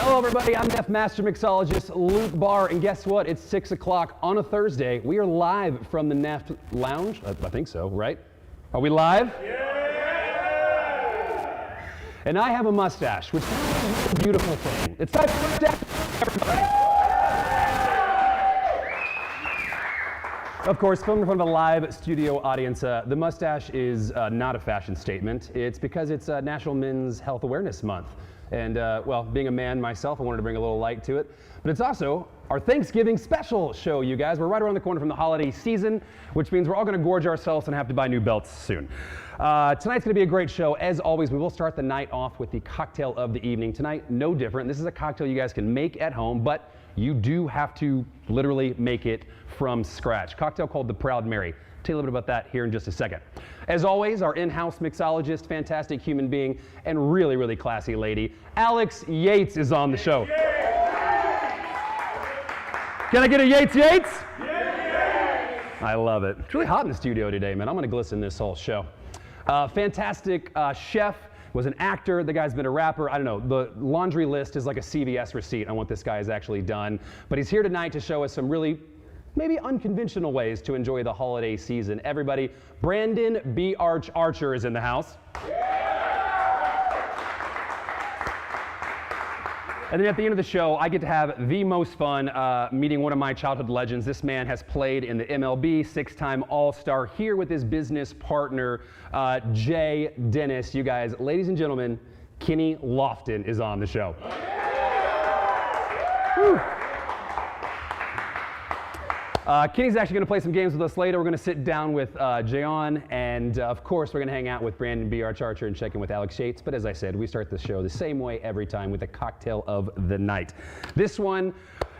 Hello, everybody. I'm Neft Master Mixologist Luke Barr, and guess what? It's 6 o'clock on a Thursday. We are live from the Neft Lounge. I think so, right? Are we live? Yeah! And I have a mustache, which is a beautiful thing. It's time for mustache, everybody. Of course, filmed in front of a live studio audience, the mustache is not a fashion statement. It's because it's National Men's Health Awareness Month. And, well, being a man myself, I wanted to bring a little light to it. But it's also our Thanksgiving special show, you guys. We're right around the corner from the holiday season, which means we're all going to gorge ourselves and have to buy new belts soon. Tonight's going to be a great show. As always, we will start the night off with the cocktail of the evening. Tonight, no different. This is a cocktail you guys can make at home, but you do have to literally make it from scratch. Cocktail called the Proud Mary. Tell you a little bit about that here in just a second. As always, our in-house mixologist, fantastic human being, and really, really classy lady, Alex Yates is on the show. Can I get a Yates Yates? I love it. It's really hot in the studio today, man. I'm going to glisten this whole show. Fantastic chef, was an actor. The guy's been a rapper. I don't know. The laundry list is like a CVS receipt on what this guy has actually done. But he's here tonight to show us some really maybe unconventional ways to enjoy the holiday season. Everybody, Brandon B.Arch Archer is in the house. And then at the end of the show, I get to have the most fun meeting one of my childhood legends. This man has played in the MLB, six-time All-Star, here with his business partner, Jay Dennis. You guys, ladies and gentlemen, Kenny Lofton is on the show. Woo. Kenny's actually going to play some games with us later. We're going to sit down with Jayon, and of course, we're going to hang out with Brandon B.Arch Archer and check in with Alex Yates. But as I said, we start the show the same way every time with a cocktail of the night. This one,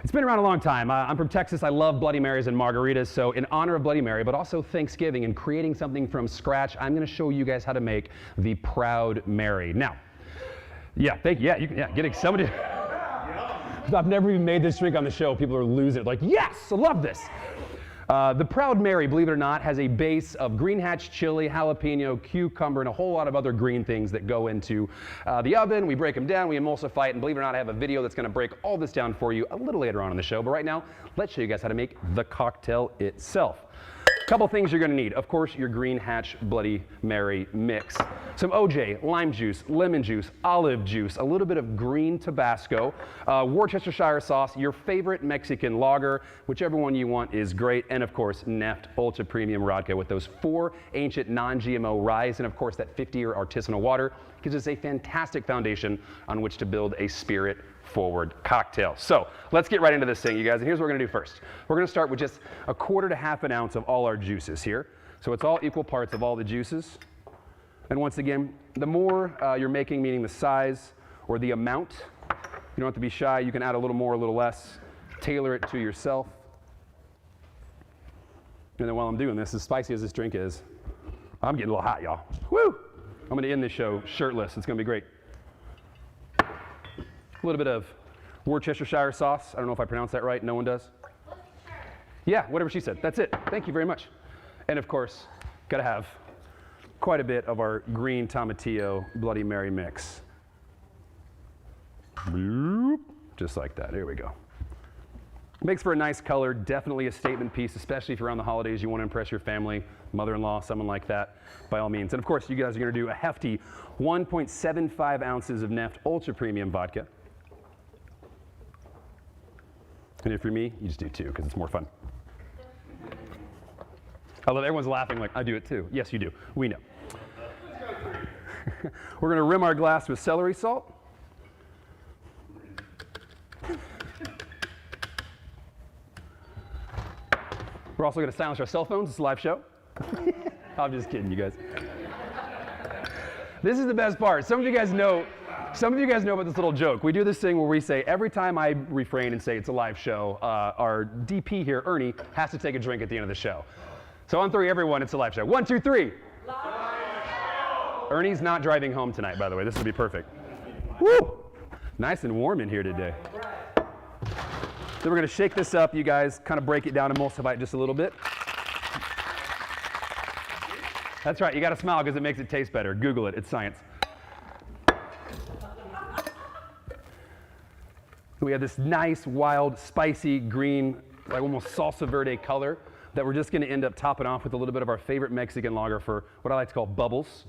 it's been around a long time. I'm from Texas. I love Bloody Marys and margaritas. So in honor of Bloody Mary, but also Thanksgiving and creating something from scratch, I'm going to show you guys how to make the Proud Mary. Now, yeah, thank you. Yeah, getting somebody. I've never even made this drink on the show. People are losing it. Like, yes, I love this. The Proud Mary, believe it or not, has a base of green hatch chili, jalapeno, cucumber, and a whole lot of other green things that go into the oven. We break them down, we emulsify it, and believe it or not, I have a video that's going to break all this down for you a little later on in the show. But right now, let's show you guys how to make the cocktail itself. Couple things you're going to need. Of course, your green hatch Bloody Mary mix. Some OJ, lime juice, lemon juice, olive juice, a little bit of green Tabasco, Worcestershire sauce, your favorite Mexican lager, whichever one you want is great, and of course, Neft Ultra Premium Vodka with those 4 ancient non-GMO ryes, and of course, that 50-year artisanal water gives us a fantastic foundation on which to build a spirit-forward cocktail. So let's get right into this thing, you guys, and here's what we're going to do first. We're going to start with just a quarter to half an ounce of all our juices here. So it's all equal parts of all the juices. And once again, the more you're making, meaning the size or the amount, you don't have to be shy. You can add a little more, a little less. Tailor it to yourself. And then while I'm doing this, as spicy as this drink is, I'm getting a little hot, y'all. Woo! I'm going to end this show shirtless. It's going to be great. A little bit of Worcestershire sauce. I don't know if I pronounced that right. No one does? Yeah, whatever she said. That's it. Thank you very much. And of course, got to have quite a bit of our green tomatillo Bloody Mary mix. Bloop. Just like that. There we go. Makes for a nice color, definitely a statement piece, especially if you're around the holidays, you want to impress your family, mother-in-law, someone like that, by all means. And of course, you guys are going to do a hefty 1.75 ounces of Neft Ultra Premium Vodka. And if you're me, you just do 2 because it's more fun. I love everyone's laughing like, I do it too. Yes, you do. We know. We're going to rim our glass with celery salt. We're also going to silence our cell phones. It's a live show. I'm just kidding, you guys. This is the best part. Some of you guys know about this little joke. We do this thing where we say, every time I refrain and say it's a live show, our DP here, Ernie, has to take a drink at the end of the show. So on 3, everyone, it's a live show. 1, 2, 3. Live show! Ernie's not driving home tonight, by the way. This will be perfect. Woo! Nice and warm in here today. So we're going to shake this up, you guys, kind of break it down, emulsify it just a little bit. That's right, you got to smile because it makes it taste better. Google it, it's science. We have this nice, wild, spicy green, like almost salsa verde color that we're just gonna end up topping off with a little bit of our favorite Mexican lager for what I like to call bubbles.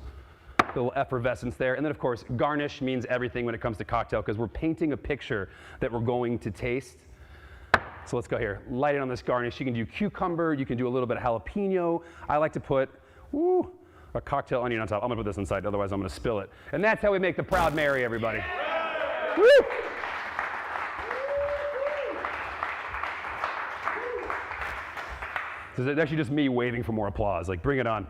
A little effervescence there. And then of course, garnish means everything when it comes to cocktail because we're painting a picture that we're going to taste. So let's go here. Light it on this garnish. You can do cucumber, you can do a little bit of jalapeno. I like to put, a cocktail onion on top. I'm gonna put this inside, otherwise I'm gonna spill it. And that's how we make the Proud Mary, everybody. Woo! So it's actually just me waiting for more applause. Like, bring it on.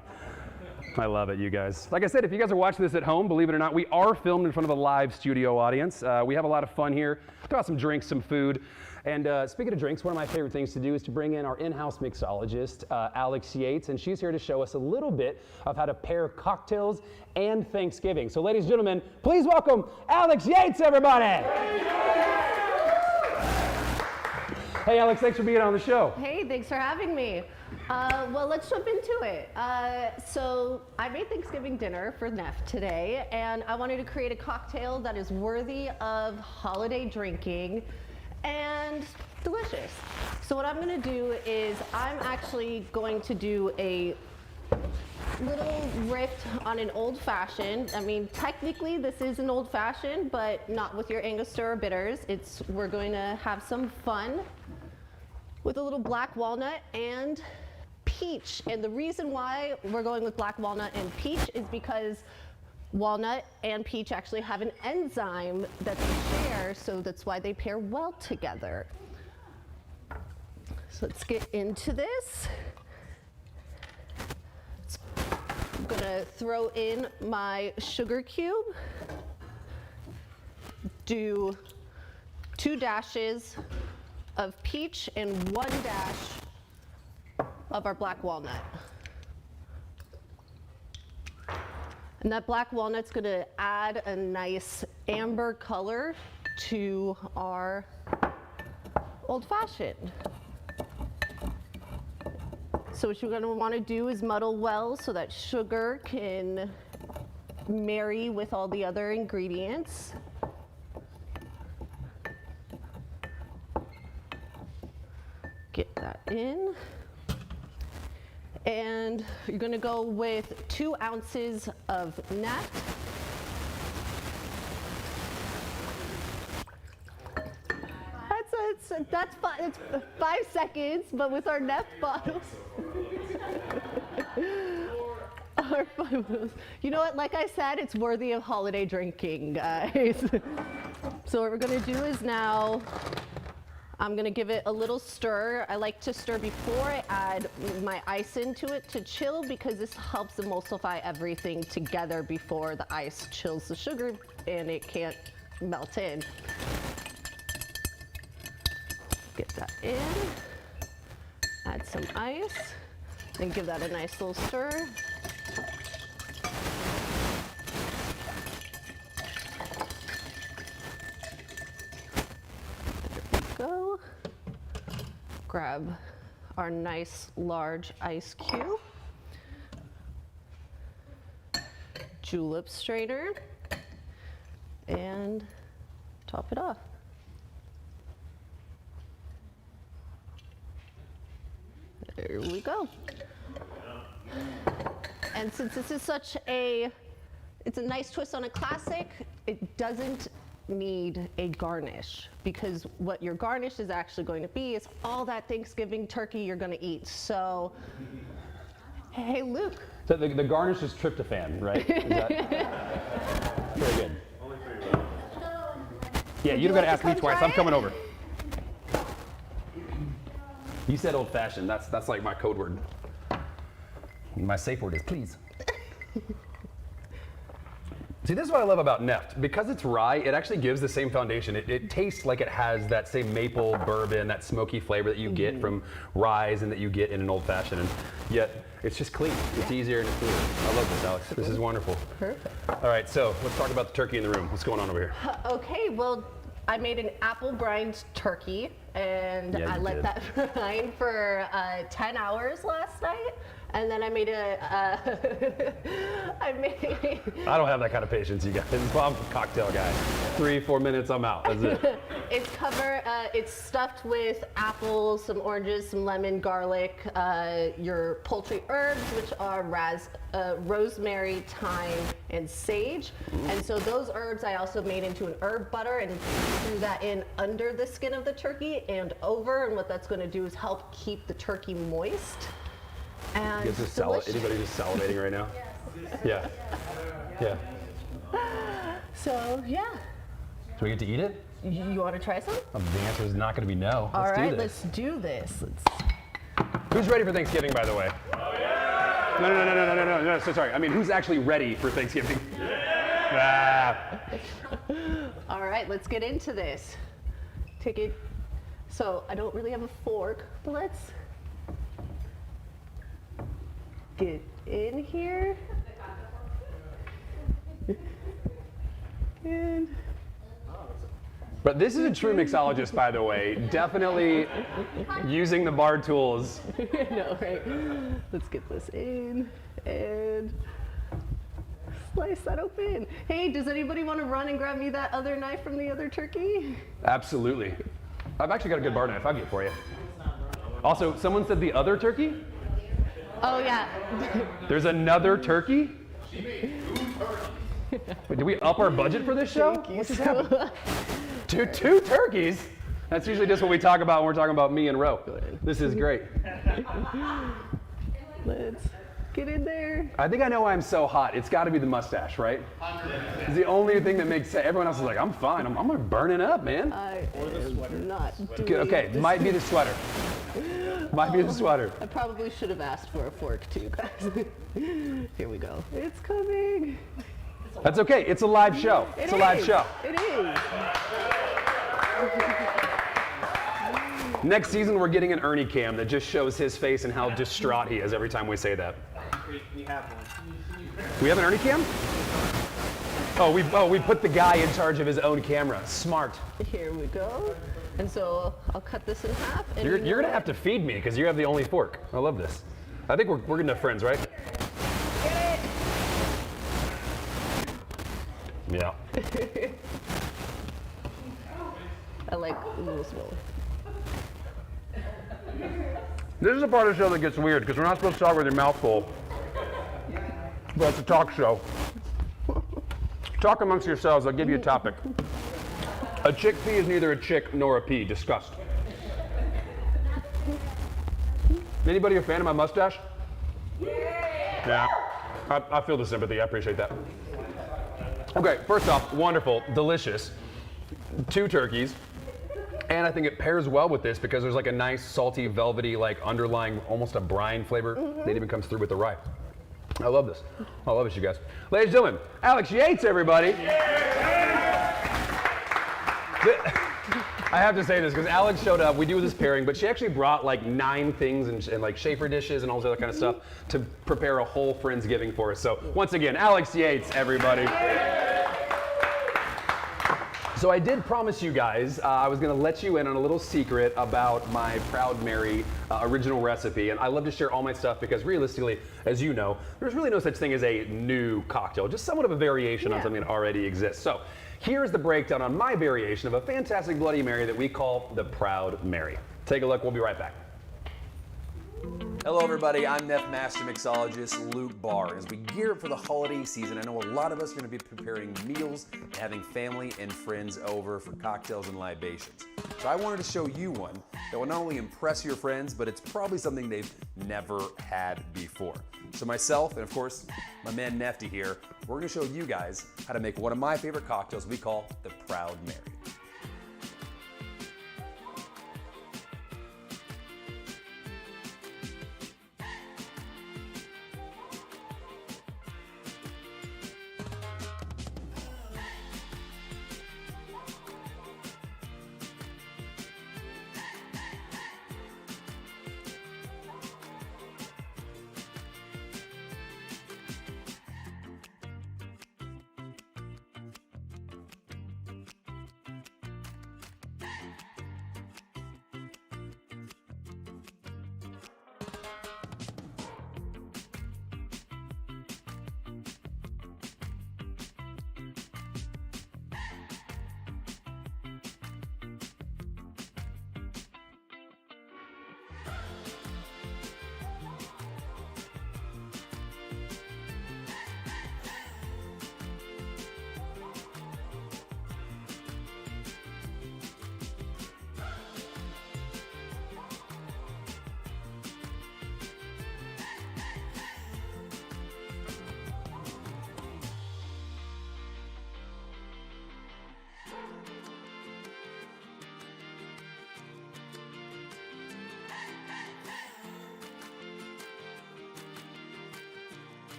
I love it, you guys. Like I said, if you guys are watching this at home, believe it or not, we are filmed in front of a live studio audience. We have a lot of fun here. Throw out some drinks, some food. And speaking of drinks, one of my favorite things to do is to bring in our in-house mixologist, Alex Yates, and she's here to show us a little bit of how to pair cocktails and Thanksgiving. So ladies and gentlemen, please welcome Alex Yates, everybody! Hey Alex, thanks for being on the show. Hey, thanks for having me. Well, let's jump into it. So I made Thanksgiving dinner for Neft today, and I wanted to create a cocktail that is worthy of holiday drinking and delicious. So what I'm gonna do is I'm actually going to do a little riff on an old fashioned. I mean, technically this is an old fashioned, but not with your Angostura bitters. We're going to have some fun with a little black walnut and peach. And the reason why we're going with black walnut and peach is because walnut and peach actually have an enzyme that they share, so that's why they pair well together. So let's get into this. I'm gonna throw in my sugar cube, do 2 dashes of peach and 1 dash of our black walnut. And that black walnut's gonna add a nice amber color to our old fashioned. So what you're gonna wanna do is muddle well so that sugar can marry with all the other ingredients. Get that in. And you're gonna go with 2 ounces of Neft. That's 5 seconds, but with our Neft bottles. You know what, like I said, it's worthy of holiday drinking, guys. So what we're gonna do is now, I'm gonna give it a little stir. I like to stir before I add my ice into it to chill, because this helps emulsify everything together before the ice chills the sugar and it can't melt in. Get that in, add some ice, and give that a nice little stir. There we go. Grab our nice large ice cube, julep strainer, and top it off. There we go. And since this is it's a nice twist on a classic, it doesn't need a garnish, because what your garnish is actually going to be is all that Thanksgiving turkey you're going to eat. So, hey, Luke. So the garnish is tryptophan, right? Is that... Very good. Yeah, you don't got to ask me twice. I'm coming over. You said old fashioned. That's like my code word. My safe word is please. See, this is what I love about Neft. Because it's rye, it actually gives the same foundation. It tastes like it has that same maple bourbon, that smoky flavor that you get from rye and that you get in an old fashioned. And yet, it's just clean. It's easier and it's cleaner. I love this, Alex. This is wonderful. Perfect. All right, so let's talk about the turkey in the room. What's going on over here? Okay, well, I made an apple brined turkey, and I let that brine for 10 hours last night. And then I made I I don't have that kind of patience, you guys. I'm a cocktail guy. 3-4 minutes, I'm out. That's it. It's stuffed with apples, some oranges, some lemon, garlic, your poultry herbs, which are rosemary, thyme, and sage. And so those herbs I also made into an herb butter and threw that in under the skin of the turkey and over. And what that's going to do is help keep the turkey moist. And anybody just salivating right now? Yes. Yeah. So, yeah. Do we get to eat it? You want to try some? The answer is not going to be no. All Let's right, do this. let's do this. Who's ready for Thanksgiving, by the way? Oh, yeah! No, so sorry. I mean, who's actually ready for Thanksgiving? All right, let's get into this. Take it. So, I don't really have a fork, but let's get in here. And But this is a true mixologist, by the way. Definitely using the bar tools. I know, right? Let's get this in and slice that open. Hey, does anybody want to run and grab me that other knife from the other turkey? Absolutely. I've actually got a good bar knife. I'll get it for you. Also, someone said the other turkey? Oh, yeah. There's another turkey? Wait, did we up our budget for this show? What just happened? Two turkeys? That's usually just what we talk about when we're talking about me and Ro. This is great. Let's get in there. I think I know why I'm so hot. It's got to be the mustache, right? It's the only thing that makes sense. Everyone else is like, I'm fine. I'm gonna burn it up, man. Or the sweater. Not doing Okay, this. might be the sweater. Might be the sweater. I probably should have asked for a fork too, guys. Here we go. It's coming. That's okay. It's a live show. It's a live show. It is. Next season, we're getting an Ernie cam that just shows his face and how distraught he is every time we say that. We have one. We have an Ernie cam? We put the guy in charge of his own camera. Smart. Here we go. And so I'll cut this in half. And You're gonna have to feed me because you have the only fork. I love this. I think we're good enough friends, right? Get it. Yeah. I like Louisville. This is the part of the show that gets weird because we're not supposed to talk with your mouth full. But it's a talk show. Talk amongst yourselves. I'll give you a topic. A chickpea is neither a chick nor a pea. Disgust. Anybody a fan of my mustache? Yeah. I feel the sympathy. I appreciate that. Okay, first off, wonderful, delicious. 2 turkeys. And I think it pairs well with this because there's like a nice salty, velvety, like underlying, almost a brine flavor that even comes through with the rye. I love this. I love it, you guys. Ladies and gentlemen, Alex Yates, everybody. I have to say this because Alex showed up. We do this pairing, but she actually brought like 9 things and like Schaefer dishes and all this other kind of stuff to prepare a whole Friendsgiving for us. So once again, Alex Yates, everybody. So I did promise you guys I was going to let you in on a little secret about my Proud Mary original recipe. And I love to share all my stuff because realistically, as you know, there's really no such thing as a new cocktail, just somewhat of a variation on something that already exists. So here's the breakdown on my variation of a fantastic Bloody Mary that we call the Proud Mary. Take a look. We'll be right back. Hello everybody, I'm Neft Master Mixologist Luke Barr. As we gear up for the holiday season, I know a lot of us are going to be preparing meals and having family and friends over for cocktails and libations. So I wanted to show you one that will not only impress your friends, but it's probably something they've never had before. So myself, and of course, my man Nefty here, we're going to show you guys how to make one of my favorite cocktails we call the Proud Mary.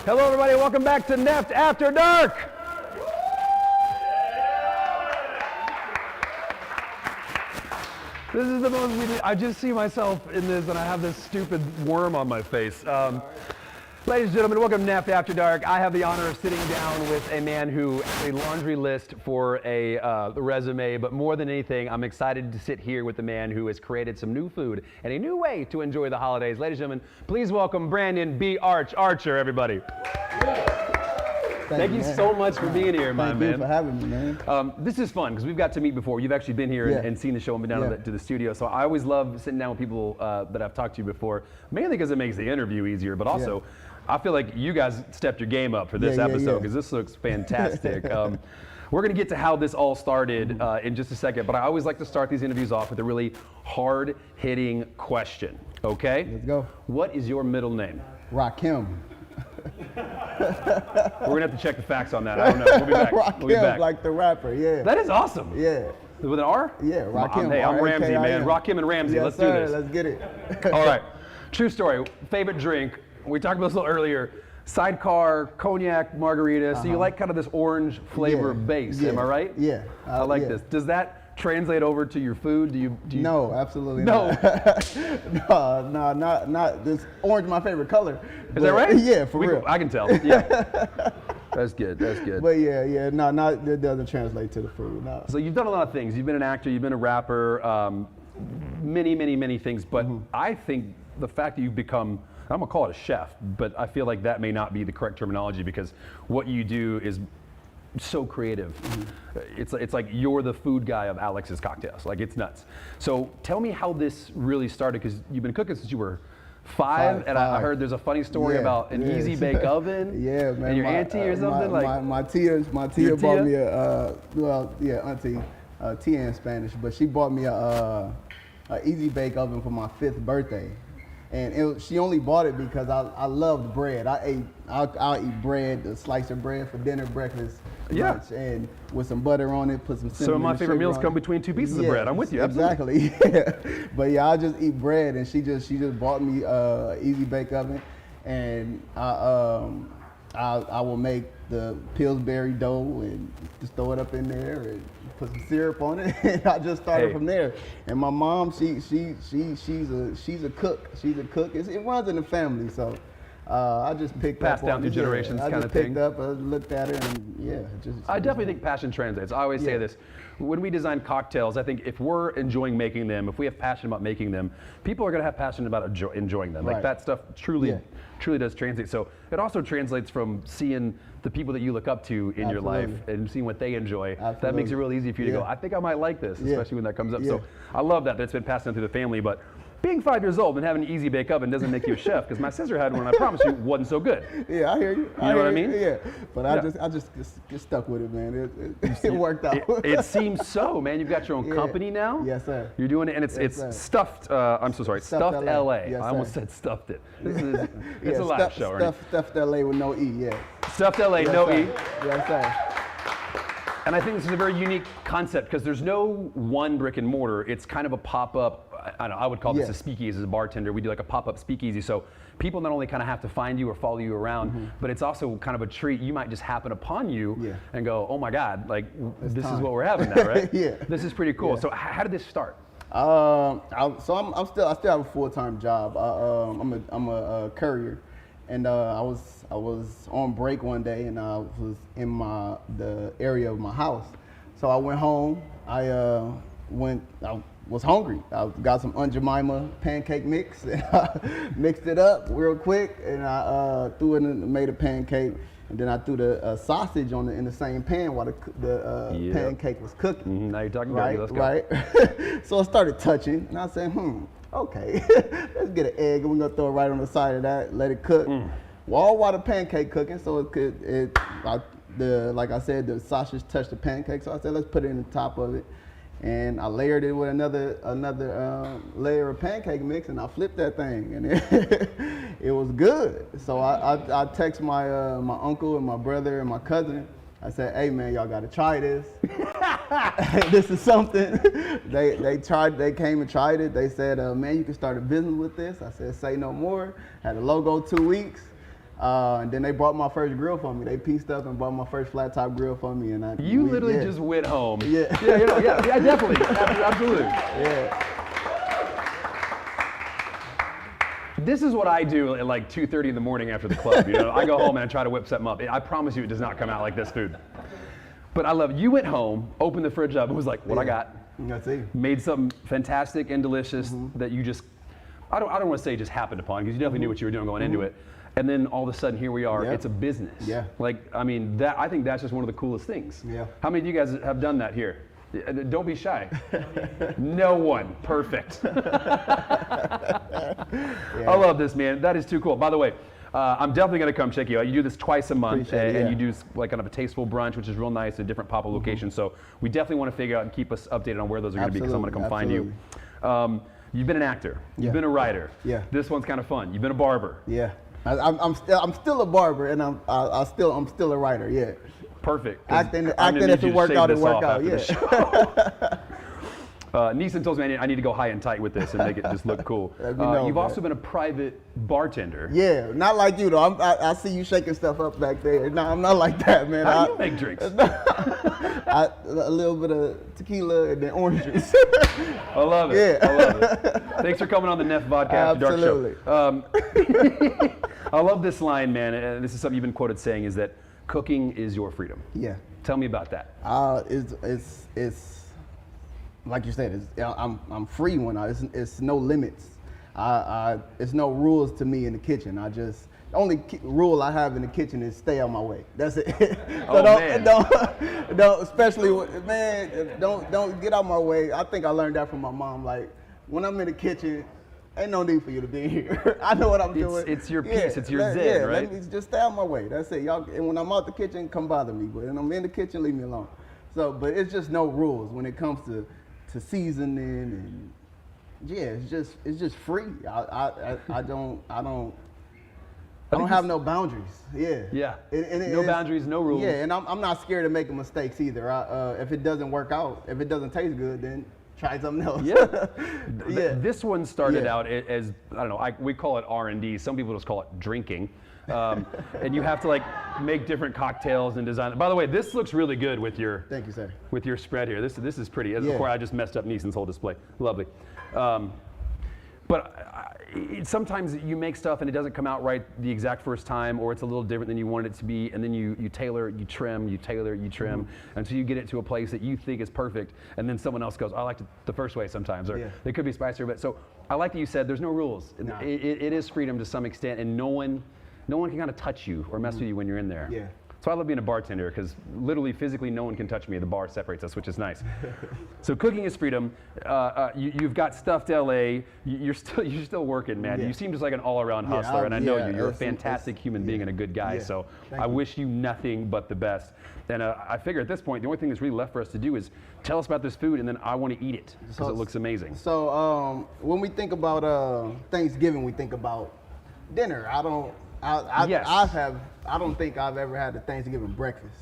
Hello, everybody. Welcome back to Neft After Dark. This is the most ridiculous. I just see myself in this, and I have this stupid worm on my face. Ladies and gentlemen, welcome to Neft After Dark. I have the honor of sitting down with a man who has a laundry list for a resume, but more than anything, I'm excited to sit here with the man who has created some new food and a new way to enjoy the holidays. Ladies and gentlemen, please welcome Brandon B.Arch Archer, everybody. Thank you so much for being here, my man. Thank you for having me, man. This is fun because we've got to meet before. You've actually been here Yeah. and seen the show and been down to the studio. So I always love sitting down with people that I've talked to before, mainly because it makes the interview easier, but also I feel like you guys stepped your game up for this episode because this looks fantastic. We're going to get to how this all started in just a second, but I always like to start these interviews off with a really hard-hitting question, okay? Let's go. What is your middle name? Rakim. We're going to have to check the facts on that. I don't know. We'll be back. Rakim, We'll be back. like the rapper, yeah. That is awesome. Yeah. With an R? Yeah, Rakim. Hey, I'm Ramsey, man. R-A-K-I-M. Rakim and Ramsey. Yes, Let's sir. do this. Let's get it. All right. True story. Favorite drink. We talked about this a little earlier. Sidecar, cognac, margarita. So you like kind of this orange flavor base. Yeah. Am I right? Yeah. I like this. Does that translate over to your food? Do you No, absolutely No. not. no, not this orange my favorite color. Is that right? Yeah, for real. I can tell. Yeah. That's good. That's good. But no, it doesn't translate to the food. No. So you've done a lot of things. You've been an actor, you've been a rapper, many things. But I think the fact that you've become, I'm gonna call it a chef, but I feel like that may not be the correct terminology because what you do is so creative. It's like you're the food guy of Alex's Cocktails. Like it's nuts. So tell me how this really started because you've been cooking since you were five. I heard there's a funny story about an easy bake oven. Yeah, man. And your auntie or something my tia bought me a auntie, tia in Spanish, but she bought me a easy bake oven for my 5th birthday. And she only bought it because I loved bread. I'll eat bread, a slice of bread for dinner, breakfast, lunch, and with some butter on it, put some cinnamon. So my favorite meals come it. between 2 pieces of bread. I'm with you. Absolutely. Exactly. Yeah. But yeah, I just eat bread, and she just bought me easy bake oven, and I will make the Pillsbury dough and just throw it up in there and put some syrup on it, and I just started from there. And my mom, she's a cook. She's a cook. It runs in the family, so I just picked passed up down on through it. generations, I kind just of thing. picked up, I looked at her, and I definitely think passion translates. I always say this. When we design cocktails, I think if we're enjoying making them, if we have passion about making them, people are going to have passion about enjoying them. Like Right. that stuff truly does translate. So it also translates from seeing the people that you look up to in your life and seeing what they enjoy. That makes it real easy for you to go, I think I might like this, especially when that comes up. So I love that it's been passed down through the family. But being 5 years old and having an easy bake oven doesn't make you a chef because my sister had one and I promise you wasn't so good. Yeah, I hear you. You know what I mean? Yeah, but I just get stuck with it, man. It worked out. It seems so, man. You've got your own company now. Yes, sir. You're doing it, and it's stuffed. I'm so sorry, stuffed LA. Yes, I almost sir. said stuffed it. It's a live show, right? Stuffed LA with no E. Yeah. Stuffed LA, Yes, no sir. E. Yes, sir. And I think this is a very unique concept because there's no one brick and mortar. It's kind of a pop-up. I would call this a speakeasy as a bartender. We do like a pop-up speakeasy. So people not only kind of have to find you or follow you around, but it's also kind of a treat. You might just happen upon you and go, oh my God, like this is what we're having now, right? This is pretty cool. So how did this start? I still have a full-time job. I'm a courier, and I was on break one day, and I was in the area of my house. So I went home. I was hungry. I got some Aunt Jemima pancake mix, and I mixed it up real quick, and I threw it in, made a pancake, and then I threw the sausage in the same pan while the pancake was cooking. Now you're talking about let's go. Right. So I started touching, and I said, okay, let's get an egg, and we're gonna throw it right on the side of that, let it cook. While the pancake cooking, so like I said, the sausage touched the pancake, so I said, let's put it in the top of it. And I layered it with another layer of pancake mix, and I flipped that thing, and it was good. So I text my uncle and my brother and my cousin. I said, hey man, y'all gotta try this. This is something. They came and tried it. They said, man, you can start a business with this. I said, say no more. Had a logo 2 weeks. And then they brought my first grill for me. They pieced up and bought my first flat top grill for me. And You literally just went home. Yeah. Yeah, definitely. Absolutely. Yeah. This is what I do at like 2:30 in the morning after the club. I go home and I try to whip something up. I promise you it does not come out like this food. But I love it. You went home, opened the fridge up, and was like, what I got? That's it. Made something fantastic and delicious that you just, I don't want to say just happened upon, because you definitely knew what you were doing going into it. And then all of a sudden, here we are. Yeah. It's a business. Yeah. I think that's just one of the coolest things. Yeah. How many of you guys have done that here? Don't be shy. No one. Perfect. I love this, man. That is too cool. By the way, I'm definitely going to come check you out. You do this twice a month, and you do like kind of a tasteful brunch, which is real nice in different pop-up locations. So we definitely want to figure out and keep us updated on where those are going to be, because I'm going to come find you. You've been an actor. You've been a writer. Yeah. This one's kind of fun. You've been a barber. Yeah. I'm still a barber, and I'm still a writer. Yeah. Perfect. Acting if it work out, it work out. Yeah. Neeson tells me I need to go high and tight with this and make it just look cool. You've also been a private bartender. Yeah, not like you though. I see you shaking stuff up back there. No, I'm not like that, man. How do you make drinks? A little bit of tequila and then orange juice. I love it. Yeah. I love it. Thanks for coming on the Neft Vodka After Dark Show. I love this line, man. And this is something you've been quoted saying, is that cooking is your freedom. Yeah. Tell me about that. It's like you said. I'm free when it's no limits. It's no rules to me in the kitchen. The only rule I have in the kitchen is stay out my way. That's it. So don't get out my way. I think I learned that from my mom. Like, when I'm in the kitchen, ain't no need for you to be here. I know what I'm doing. It's your peace. It's your zen, right? Let me just stay out my way. That's it. Y'all. And when I'm out the kitchen, come bother me. But when I'm in the kitchen, leave me alone. So, but it's just no rules when it comes to seasoning and it's just free. I don't have no boundaries. Yeah. Yeah. No boundaries, no rules. Yeah, and I'm not scared of making mistakes either. If it doesn't work out, if it doesn't taste good, then try something else. Yeah. This one started out as, I don't know, we call it R&D. Some people just call it drinking. And you have to like make different cocktails and design. By the way, this looks really good with your. Thank you, sir. With your spread here. This is pretty. Before I just messed up Neeson's whole display. Lovely. But sometimes you make stuff and it doesn't come out right the exact first time, or it's a little different than you wanted it to be, and then you tailor, you trim, you tailor, you trim, until you get it to a place that you think is perfect, and then someone else goes, I liked it the first way sometimes, or it could be spicier, but so I like that you said there's no rules. No. It is freedom to some extent, and no one can kind of touch you or mess with you when you're in there. Yeah. So I love being a bartender, because literally, physically, no one can touch me. The bar separates us, which is nice. So cooking is freedom. You've got stuffed LA. You're still working, man. Yeah. You seem just like an all-around hustler, and I know you. You're a fantastic human being and a good guy. Yeah. So Thank I you. wish you nothing but the best. And I figure at this point, the only thing that's really left for us to do is tell us about this food, and then I want to eat it because it looks amazing. So when we think about Thanksgiving, we think about dinner. I don't think I've ever had a Thanksgiving breakfast.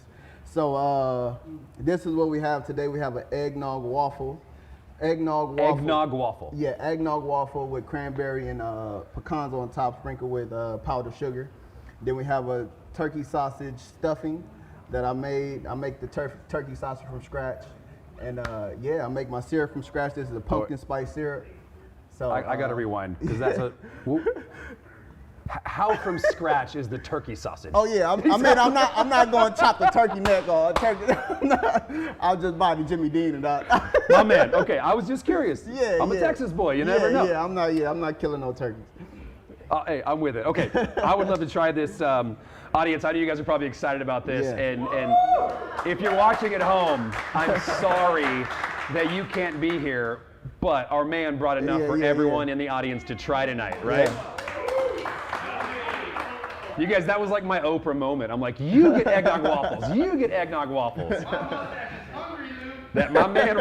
So this is what we have today. We have an eggnog waffle. Eggnog waffle. Yeah, eggnog waffle with cranberry and pecans on top, sprinkled with powdered sugar. Then we have a turkey sausage stuffing that I made. I make the turkey sausage from scratch. And I make my syrup from scratch. This is a pumpkin spice syrup. So I got to rewind, because that's a... How from scratch is the turkey sausage? Oh yeah, I'm not going to chop the turkey neck or I'll just buy the Jimmy Dean and that. My man. Okay, I was just curious. Yeah, I'm a Texas boy. You never know. Yeah, I'm not killing no turkeys. Hey, I'm with it. Okay, I would love to try this. Audience, I know you guys are probably excited about this, and if you're watching at home, I'm sorry that you can't be here, but our man brought enough for everyone in the audience to try tonight, right? Yeah. You guys, that was like my Oprah moment. I'm like, you get eggnog waffles. You get eggnog waffles. That my man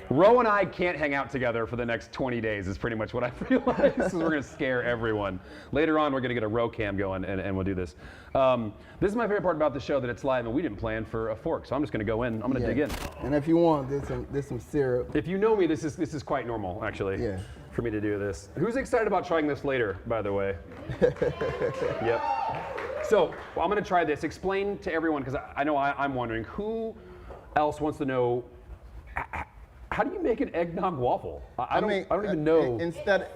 Ro and I can't hang out together for the next 20 days is pretty much what I realized. So we're going to scare everyone. Later on, we're going to get a Ro cam going, and we'll do this. This is my favorite part about the show, that it's live, and we didn't plan for a fork. So I'm just going to go in. I'm going to dig in. And if you want, there's some syrup. If you know me, this is quite normal, actually. Yeah. for me to do this. Who's excited about trying this later, by the way? Yep. So, well, I'm gonna try this. Explain to everyone, because I know I'm wondering, who else wants to know, how do you make an eggnog waffle? I don't even know. Instead,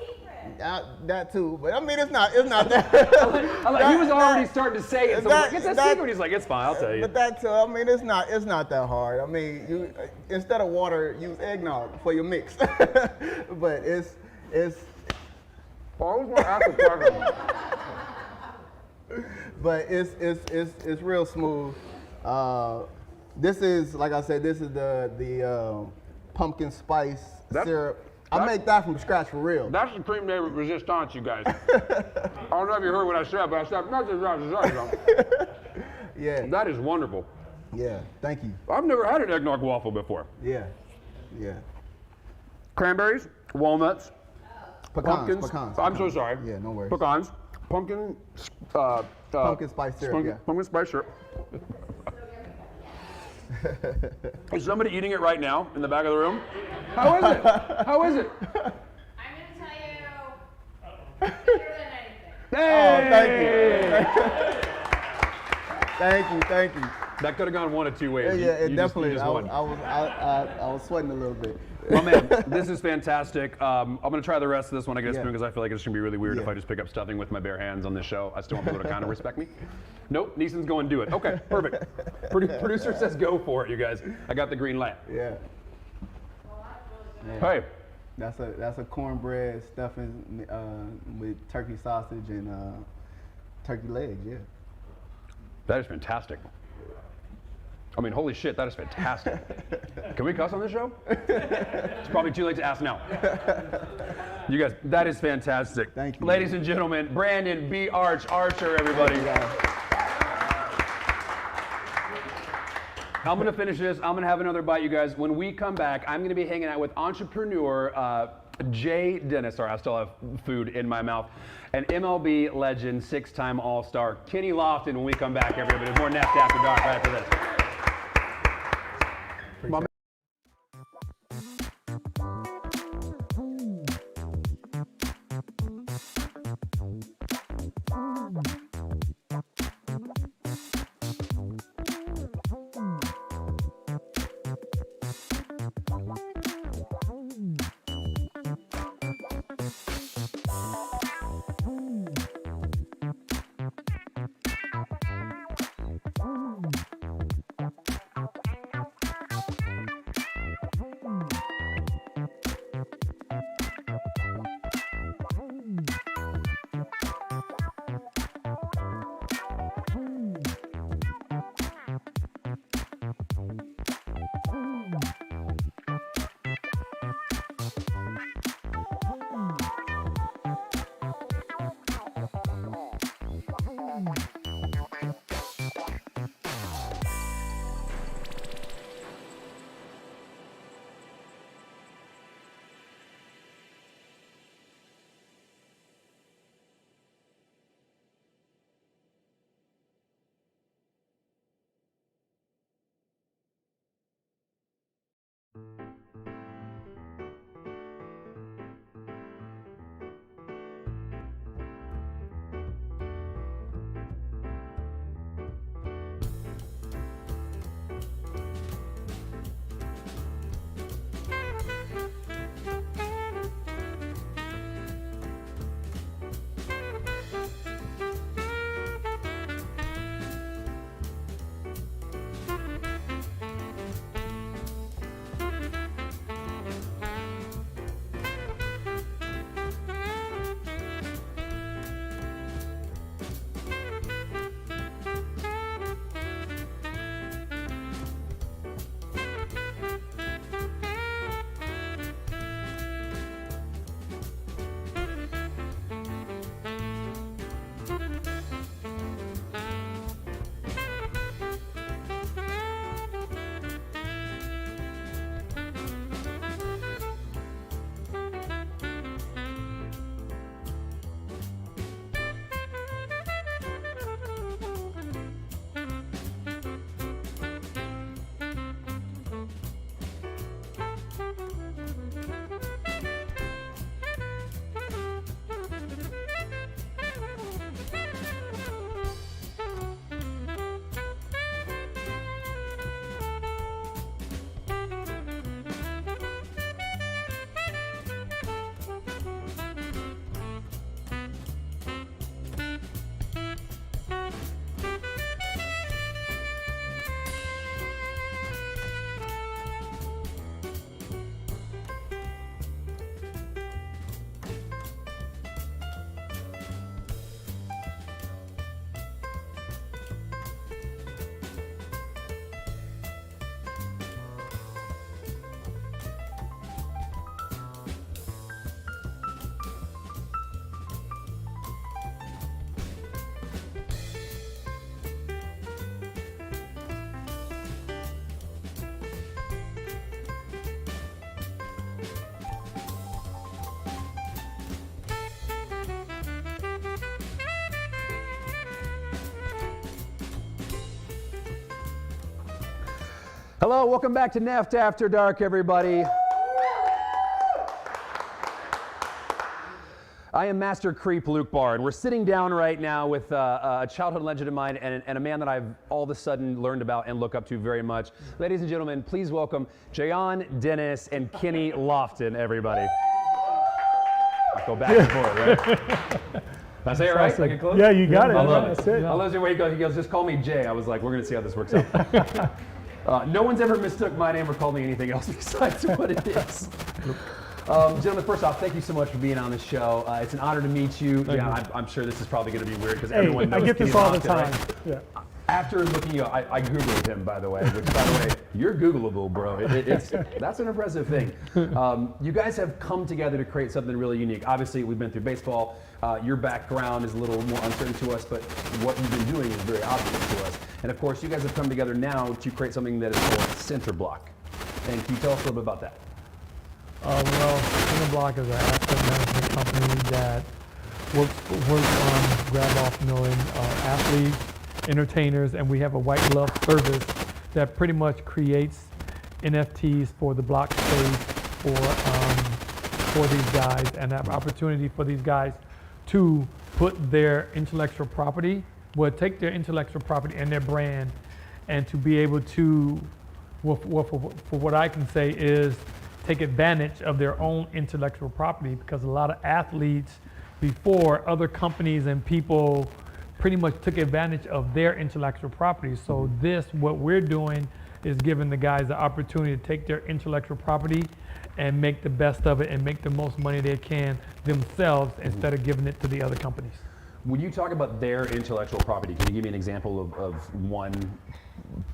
that too, but I mean, it's not that. He was already starting to say it, so I'm like, it's a secret. He's like, it's fine, I'll tell you. But that too, I mean, it's not that hard. I mean, you instead of water, use eggnog for your mix. But it's. Always want to ask a question. But it's real smooth. This is, like I said, this is the pumpkin spice syrup. I make that from scratch for real. That's the cream de resistance, you guys. I don't know if you heard what I said, but I said, Yeah. That is wonderful. Yeah, thank you. I've never had an eggnog waffle before. Yeah. Cranberries, walnuts, Pecans. I'm so sorry. Yeah, no worries. Pecans, pumpkin spice syrup, pumpkin spice syrup. Is somebody eating it right now in the back of the room? How is it? How is it? I'm going to tell you, better than anything. Hey! Thank you. That could have gone one of two ways. Yeah, it You definitely. just I won. was sweating a little bit. Well, man, this is fantastic. I'm going to try the rest of this when I get a spoon Yeah. because I feel like it's going to be really weird if Yeah. I just pick up stuffing with my bare hands on this show. I still want people to kind of respect me. Nope, Neeson's going to do it. Okay, perfect. Producer says go for it, you guys. I got the green light. Yeah. Hey, That's a cornbread stuffing with turkey sausage and turkey legs. Yeah. that is fantastic. I mean, holy shit, that is fantastic. Can we cuss on this show? It's probably too late to ask now. You guys, that is fantastic. Thank you. Ladies and gentlemen, Brandon B.Arch Archer, everybody. I'm gonna finish this. I'm gonna have another bite, you guys. When we come back, I'm gonna be hanging out with entrepreneur Jay Dennis. Sorry, I still have food in my mouth. And MLB legend, 6-time All-Star Kenny Lofton. When we come back, everybody, there's more Neft After Dark right after this. My Hello, welcome back to Neft After Dark, everybody. I am Master Creep Luke Barr, and we're sitting down right now with a childhood legend of mine and a man that I've all of a sudden learned about and look up to very much. Ladies and gentlemen, please welcome Jayon, Dennis, and Kenny Lofton, everybody. Go back and forth, right? Did I say it right? Like it close? Yeah, you got it. I love it. That's it. I love the way he goes, just call me Jay. I was like, we're going to see how this works out. No one's ever mistook my name or called me anything else besides what it is. Gentlemen, first off, thank you so much for being on the show. It's an honor to meet you. I'm sure this is probably going to be weird because everyone knows I get this Kenny all the Lofton, time. right? Yeah. After looking you up, I Googled him, by the way, which, by the way, you're Googleable, bro. That's an impressive thing. You guys have come together to create something really unique. Obviously, we've been through baseball. Your background is a little more uncertain to us, but what you've been doing is very obvious to us. And of course, you guys have come together now to create something that is called Center Block. And can you tell us a little bit about that? Well, Center Block is an asset management company that works on grab-off milling athletes, entertainers, and we have a white glove service that pretty much creates NFTs for the block space for these guys, and have opportunity for these guys to put their intellectual property, take their intellectual property and their brand, and to be able to, for what I can say is, take advantage of their own intellectual property, because a lot of athletes before, other companies and people pretty much took advantage of their intellectual property. So what we're doing is giving the guys the opportunity to take their intellectual property and make the best of it and make the most money they can themselves instead of giving it to the other companies. When you talk about their intellectual property, can you give me an example of one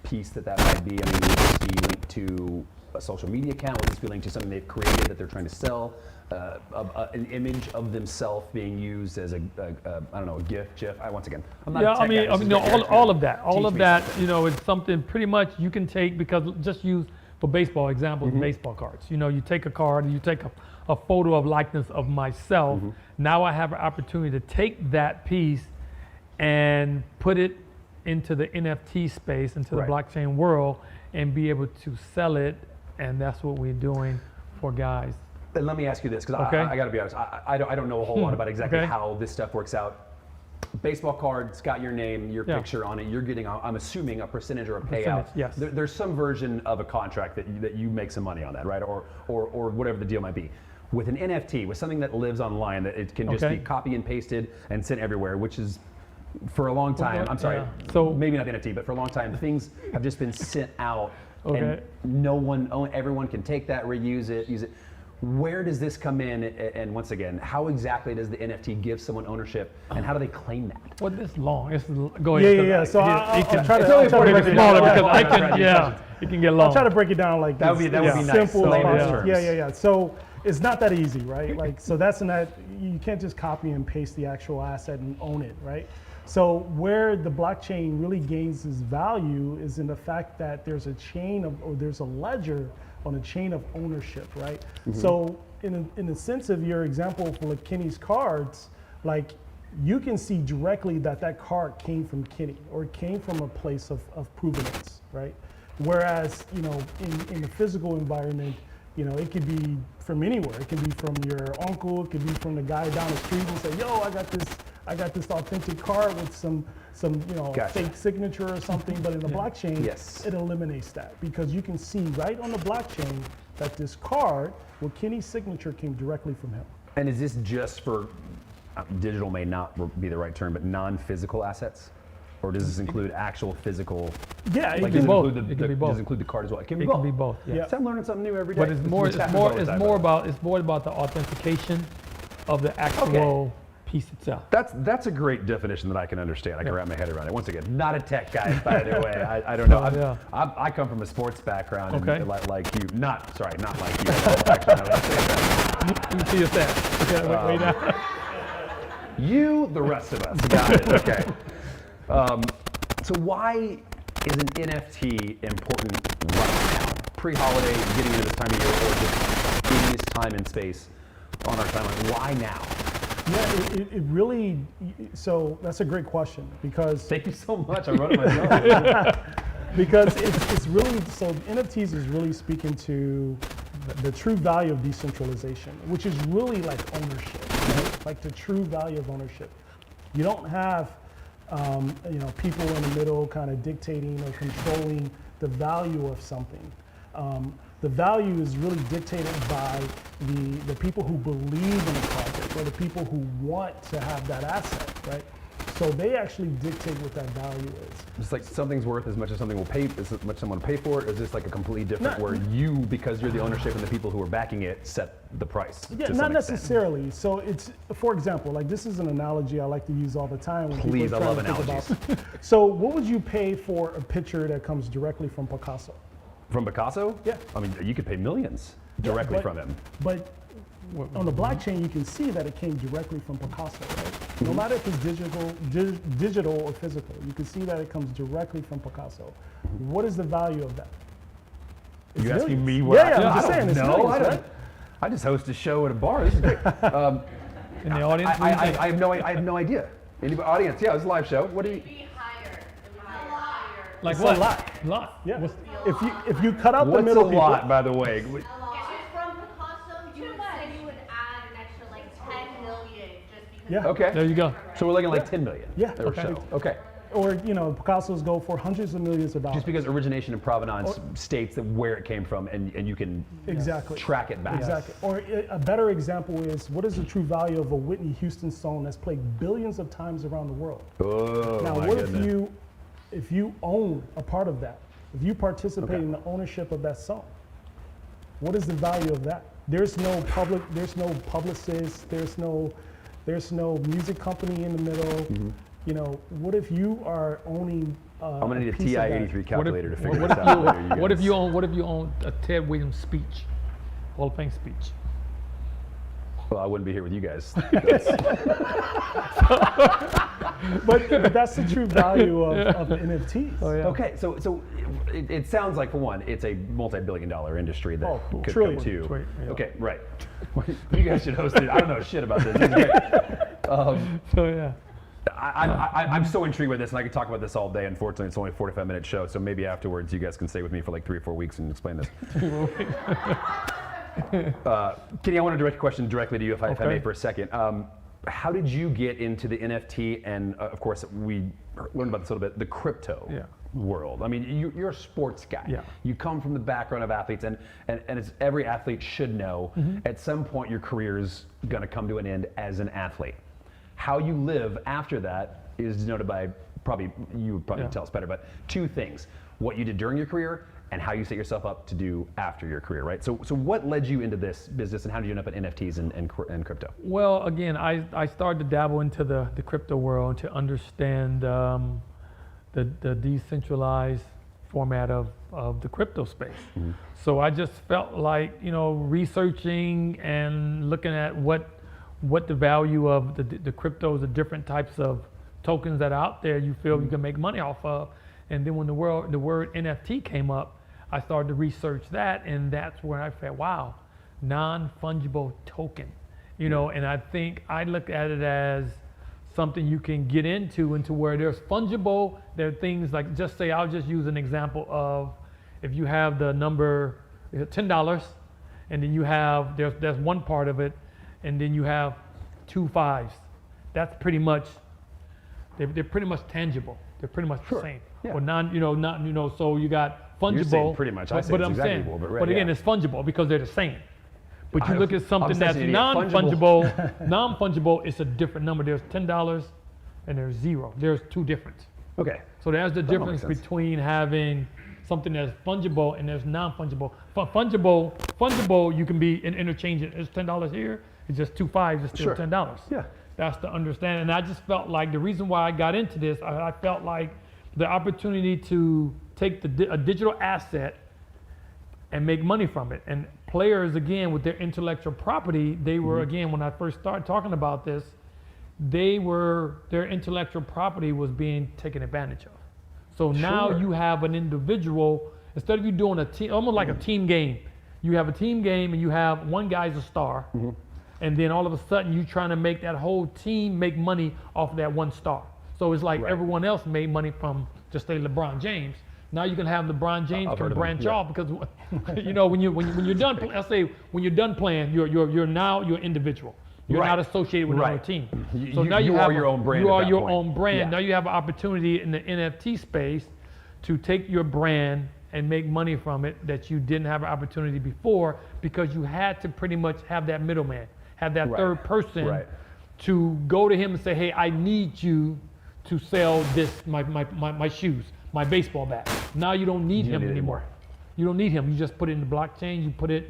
piece that might be? I mean, would this be linked to a social media account? Would this be linked to something they've created that they're trying to sell? An image of themselves being used as I don't know, a GIF. Once again, I'm not a tech guy. All of that. All Teach of me that, something. is something pretty much you can take, because just use for baseball examples, baseball cards. You take a card and you take a photo of likeness of myself. Now I have an opportunity to take that piece and put it into the NFT space, into the blockchain world, and be able to sell it. And that's what we're doing for guys. And let me ask you this, because I got to be honest, I don't know a whole lot about exactly how this stuff works out. Baseball card, it's got your name, your picture on it. You're getting, I'm assuming, a percentage or a payout. Yes. There's some version of a contract that you make some money on that, right? Or whatever the deal might be. With an NFT, with something that lives online, that it can just be copy and pasted and sent everywhere, which is, for a long time, I'm sorry, so maybe not the NFT, but for a long time, things have just been sent out. And everyone can take that, reuse it, use it. Where does this come in? And once again, how exactly does the NFT give someone ownership, and how do they claim that? Well, it's long. Go ahead. Yeah. So I'll try to break it smaller because I can. It can get long. I'll try to break it down like this. That would be nice. Simple. Terms. Yeah. So it's not that easy, right? So you can't just copy and paste the actual asset and own it, right? So where the blockchain really gains its value is in the fact that there's a ledger on a chain of ownership, right? So in the sense of your example for like Kenny's cards, like you can see directly that card came from Kenny, or it came from a place of provenance, right? Whereas, in the physical environment, it could be from anywhere. It could be from your uncle, it could be from the guy down the street and say, yo, I got this authentic card with some fake signature or something. But in the blockchain, it eliminates that, because you can see right on the blockchain that this card with Kenny's signature came directly from him. And is this just for, digital may not be the right term, but non-physical assets? Or does this include actual physical? Yeah, it like, can does be both. Include It can be both. Does it include the card as well? It can be both. Yeah. So I'm learning something new every day. But it's more about the authentication of the actual piece itself. That's a great definition that I can understand. I can wrap my head around it. Once again, not a tech guy, by the way. I don't know. I come from a sports background, and like you. Not like you. Actually, no, you see us there. Wait now. You, the rest of us. Got it. Okay. So why is an NFT important right now? Pre-holiday, getting into this time of year, or just in this time and space on our timeline? Why now? Yeah, it really, so that's a great question, because... Thank you so much, I wrote it myself. because it's really, so NFTs is really speaking to the true value of decentralization, which is really like ownership, right? Like the true value of ownership. You don't have people in the middle kind of dictating or controlling the value of something. The value is really dictated by the people who believe in the project or the people who want to have that asset, right? So they actually dictate what that value is. It's like something's worth as much as something will pay, as much someone will pay for it, or is this like a completely different where you, because you're the ownership and the people who are backing it, set the price? Yeah, not necessarily. So it's, for example, like this is an analogy I like to use all the time. When Please, I people are love trying to analogies. think about- So what would you pay for a picture that comes directly from Picasso? From Picasso? Yeah. I mean, you could pay millions directly but- from him. But on the blockchain, you can see that it came directly from Picasso, right? No matter if it's digital or physical, you can see that it comes directly from Picasso. What is the value of that? It's You asking millions. me what Yeah, I'm I just don't saying, it's know. millions, I don't. right? I just host a show at a bar. This is great. In the audience, what do you think? I have no idea. Anybody, audience, yeah, it's a live show. What do you? Be higher. It would be a lot higher. Like It's what? a lot. Lot. Yeah. What's- If you cut out the What's a middle people, lot, by the way? If it's from Picasso, you would say you would add an extra like 10 million just because. Yeah. Okay. There you go. So we're looking like 10 million. Yeah, Per okay. show. Okay. or Picassos go for hundreds of millions of dollars. Just because origination and provenance states that where it came from, and you can Exactly. track it back. Exactly. Or a better example is, what is the true value of a Whitney Houston song that's played billions of times around the world? Oh, Now, my what goodness. if you own a part of that? If you participate in the ownership of that song, what is the value of that? There's no publicist, there's no music company in the middle. What if you are owning I'm gonna need a piece of that? TI-83 calculator to figure What this if out later, you what if guys. you own a Ted Williams speech, Hall of Fame speech? Well, I wouldn't be here with you guys. But that's the true value of NFTs. Oh, yeah. Okay, so it sounds like, for one, it's a multi-billion-dollar industry that Oh, could trillion. come to. Trillion, yeah. Okay, right. You guys should host it. I don't know shit about this. This is great. So yeah. I'm so intrigued with this, and I could talk about this all day. Unfortunately, it's only a 45-minute show, so maybe afterwards you guys can stay with me for like 3 or 4 weeks and explain this. Kenny, I want to direct a question directly to you, if I may, for a second. How did you get into the NFT, and of course, we learned about this a little bit, the crypto world? I mean, you're a sports guy. Yeah. You come from the background of athletes, and it's, every athlete should know, at some point your career is going to come to an end as an athlete. How you live after that is denoted by, you would probably tell us better, but 2 things: what you did during your career and how you set yourself up to do after your career, right? So what led you into this business, and how did you end up at NFTs and crypto? Well, again, I started to dabble into the crypto world to understand the decentralized format of the crypto space. So I just felt like, researching and looking at what the value of the cryptos, the different types of tokens that are out there you feel you can make money off of. And then when the word NFT came up, I started to research that, and that's where I felt, wow, non-fungible token. And I think I look at it as something you can get into where there's fungible. There are things like, just say, I'll just use an example of, if you have the number $10, and then you have, there's one part of it, and then you have 2 5s. That's pretty much, they're pretty much tangible. They're pretty much the same. Yeah. Or so you got fungible. You're saying pretty much. I say it's exactly equal, but right, but again, yeah. it's fungible because they're the same. But you I'm look at something such that's an idiot. non-fungible, non-fungible, it's a different number. There's $10 and there's 0. There's 2 different. Okay. So there's the all difference makes sense. between having something that's fungible and there's non-fungible. Fungible, you can be interchanging. It's $10 here. It's just 2 5s. It's still $10. Yeah. That's the understanding. And I just felt like the reason why I got into this, I felt like the opportunity to take a digital asset and make money from it. And players, again, with their intellectual property, they were, again, when I first started talking about this, their intellectual property was being taken advantage of. So now you have an individual, instead of you doing a team, almost like a team game, you have a team game and you have one guy's a star. And then all of a sudden you're trying to make that whole team make money off of that one star. So it's like everyone else made money from, just say, LeBron James. Now you can have LeBron James I've can heard of him, branch yeah. off because you know when you're done. Let's say when you're done playing, you're now you're individual. You're Right. not associated with Right. another team. You- So you- now you have are your own brand You at are that your point. own brand. Yeah. Now you have an opportunity in the NFT space to take your brand and make money from it that you didn't have an opportunity before because you had to pretty much have that middleman, have that Right. third person Right. to go to him and say, hey, I need you to sell this, my shoes, my baseball bat. Now you don't need You don't him need it anymore. You don't need him. You just put it in the blockchain. You put it.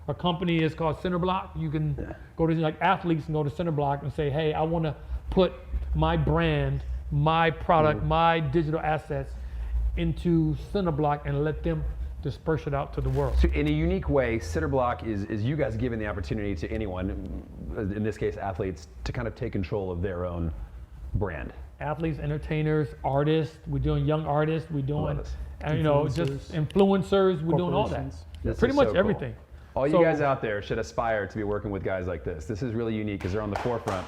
A company is called Centerblock. You can go to like athletes and go to Centerblock and say, hey, I want to put my brand, my product, my digital assets into Centerblock and let them disperse it out to the world. So in a unique way, Centerblock is you guys giving the opportunity to anyone, in this case athletes, to kind of take control of their own brand. Athletes, entertainers, artists. We're doing young artists. We're doing, this. you know, just influencers. We're doing all that. Corporations. This Pretty is much so cool. everything. All you So- guys out there should aspire to be working with guys like this. This is really unique because they're on the forefront.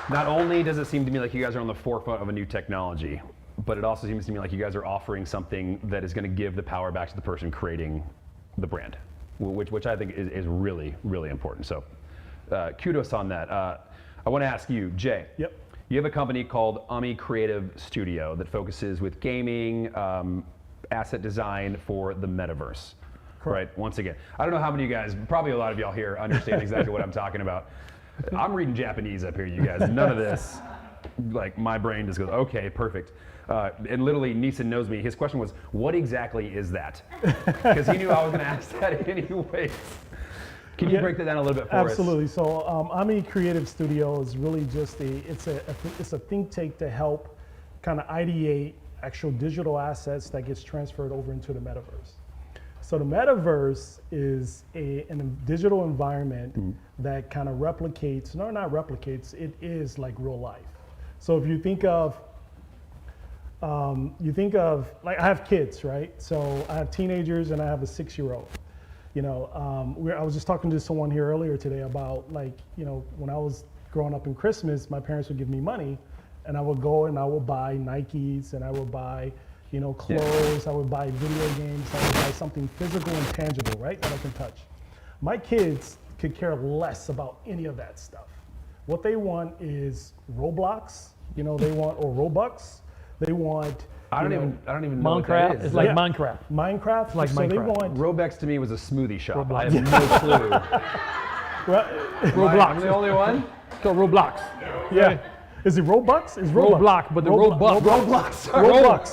Not only does it seem to me like you guys are on the forefront of a new technology, but it also seems to me like you guys are offering something that is going to give the power back to the person creating the brand, which I think is really, really important. So kudos on that. I want to ask you, Jay. Yep. You have a company called AMI Creative Studio that focuses with gaming, asset design for the metaverse. Right, once again. I don't know how many of you guys, probably a lot of y'all here understand exactly what I'm talking about. I'm reading Japanese up here, you guys. None of this, like my brain just goes, okay, perfect. And literally, Neeson knows me. His question was, what exactly is that? Because he knew I was going to ask that anyways. Can you break that down a little bit for us? Absolutely. So AMI Creative Studio is really just it's a think tank to help kind of ideate actual digital assets that gets transferred over into the metaverse. So the metaverse is a digital environment that kind of replicates, no, not replicates, it is like real life. So if you think of, like I have kids, right? So I have teenagers and I have a 6-year-old. You know, I was just talking to someone here earlier today about like, you know, when I was growing up in Christmas, my parents would give me money and I would go and I would buy Nikes and I would buy, you know, clothes, I would buy video games, I would buy something physical and tangible, right, that I can touch. My kids could care less about any of that stuff. What they want is Roblox, you know, they want, or Robux, they want, I don't even know what that Minecraft is. is like Yeah. Minecraft. Minecraft, like so they Minecraft. want, Roblox to me was a smoothie shop. I Roblox. have no clue. Roblox. I'm the only one? So Roblox. yeah. Is it Robux? It's Robux. Roblox, but the Roblox.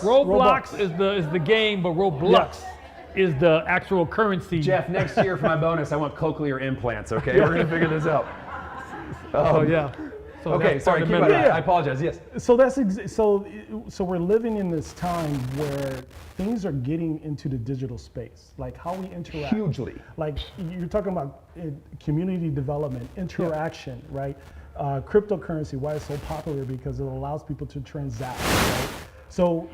Roblox is the game, but Roblox is the actual currency. Jeff, next year for my bonus, I want cochlear implants, okay? We're going to figure this out. So yeah. So Okay, that's sorry, keep on. fundamental. I apologize, yes. So that's so we're living in this time where things are getting into the digital space, like how we interact. Hugely. Like you're talking about community development, interaction, right? Cryptocurrency, why it's so popular because it allows people to transact, right? So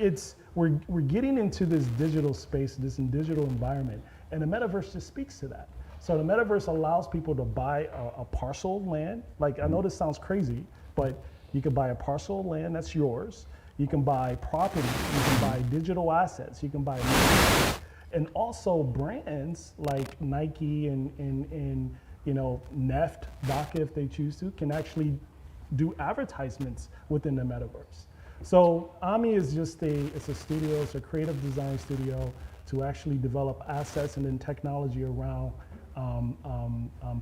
we're getting into this digital space, this digital environment, and the metaverse just speaks to that. So the metaverse allows people to buy a parcel of land. Like I know this sounds crazy, but you can buy a parcel of land that's yours. You can buy property. You can buy digital assets. You can buy money. And also brands like Nike and you know, Neft, Vodka, if they choose to, can actually do advertisements within the metaverse. So AMI is just it's a studio, it's a creative design studio to actually develop assets and then technology around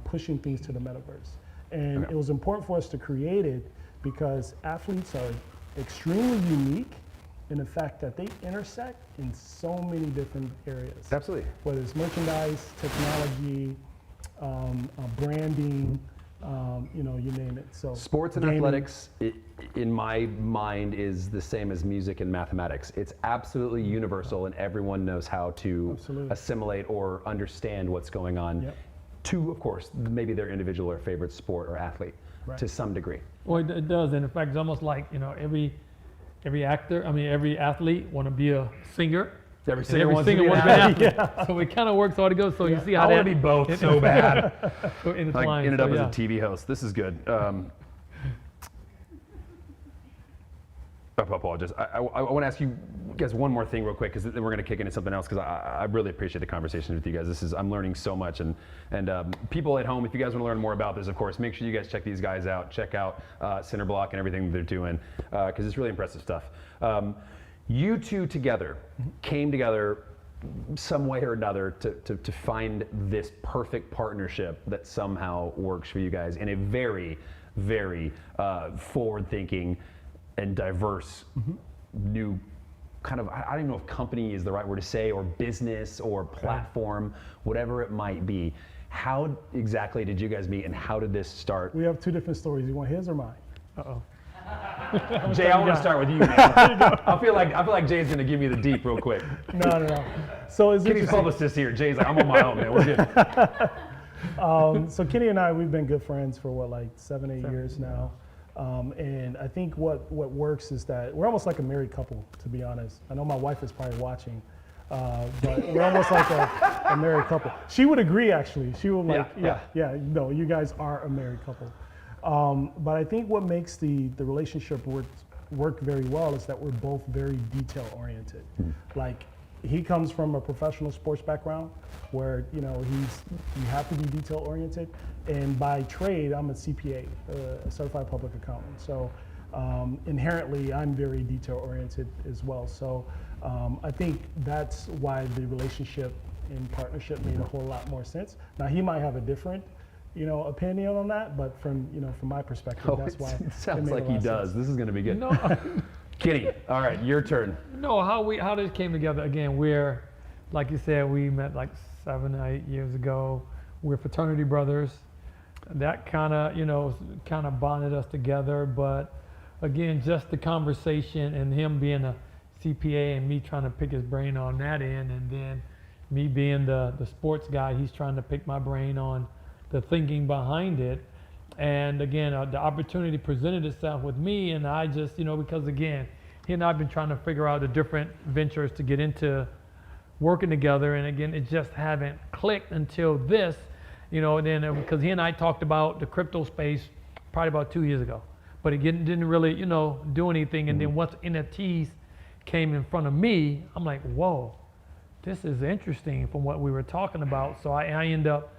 pushing things to the metaverse. And it was important for us to create it because athletes are extremely unique in the fact that they intersect in so many different areas. Absolutely. Whether it's merchandise, technology, branding, you know, you name it. So Sports and gaming. athletics, in my mind, is the same as music and mathematics. It's absolutely universal, and everyone knows how to Absolutely. assimilate or understand what's going on Yep. to, of course, maybe their individual or favorite sport or athlete Right. to some degree. Well, it does, and in fact, it's almost like, you know, every every athlete want to be a singer. Every And singer every wants to singer be an wants to be an athlete. athlete. So it kind of works all together. So you see how I that want to be both so bad. so I intertwined. ended up So, as yeah. a TV host. This is good. I apologize. I want to ask you guys one more thing real quick, because then we're going to kick into something else, because I really appreciate the conversation with you guys. I'm learning so much, and people at home, if you guys want to learn more about this, of course, make sure you guys check these guys out. Check out Center Block and everything they're doing, because it's really impressive stuff. You two together came together some way or another to find this perfect partnership that somehow works for you guys in a very, very forward-thinking and diverse new kind of, I don't even know if company is the right word to say, or business or platform, whatever it might be. How exactly did you guys meet, and how did this start? We have two different stories. You want his or mine? Uh-oh. Jay, I want to start with you, man. I feel like Jay's going to give me the deep real quick. No. So it's Kenny's interesting. publicist here. Jay's like, I'm on my own, man. We're good. So Kenny and I, we've been good friends for what, like 7, 8 years now. And I think what works is that we're almost like a married couple, to be honest. I know my wife is probably watching, but we're almost like a married couple. She would agree, actually. She would like, no, you guys are a married couple. But I think what makes the relationship work very well is that we're both very detail oriented. Like, he comes from a professional sports background where, you have to be detail oriented. And by trade, I'm a CPA, a certified public accountant. So inherently, I'm very detail oriented as well. So I think that's why the relationship and partnership made a whole lot more sense. Now, he might have a different opinion on that, but from my perspective, that's why it sounds like he does. This is going to be good. No, Kenny, all right, your turn. no, how this came together, again, we're, like you said, we met like 7 or 8 years ago. We're fraternity brothers. That kind of bonded us together, but again, just the conversation and him being a CPA and me trying to pick his brain on that end, and then me being the sports guy, he's trying to pick my brain on the thinking behind it. And again, the opportunity presented itself with me, and I just, because again, he and I have been trying to figure out the different ventures to get into working together, and again, it just haven't clicked until this, and then because he and I talked about the crypto space probably about 2 years ago, but it didn't really, do anything. And then once NFTs came in front of me, I'm like, whoa, this is interesting from what we were talking about. So I end up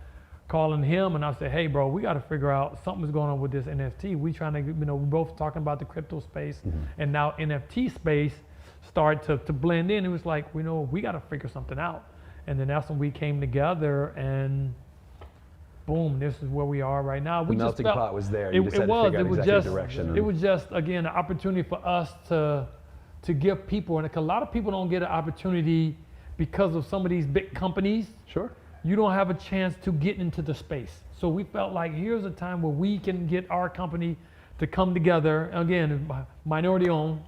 calling him, and I said, hey, bro, we got to figure out something's going on with this NFT. We trying to, we're both talking about the crypto space, and now NFT space started to blend in. It was like, we got to figure something out. And then that's when we came together, and boom, this is where we are right now. The melting pot was there. You just had to figure out exactly direction. It was just, again, an opportunity for us to give people, and a lot of people don't get an opportunity because of some of these big companies. Sure. You don't have a chance to get into the space. So we felt like here's a time where we can get our company to come together. Again, minority owned,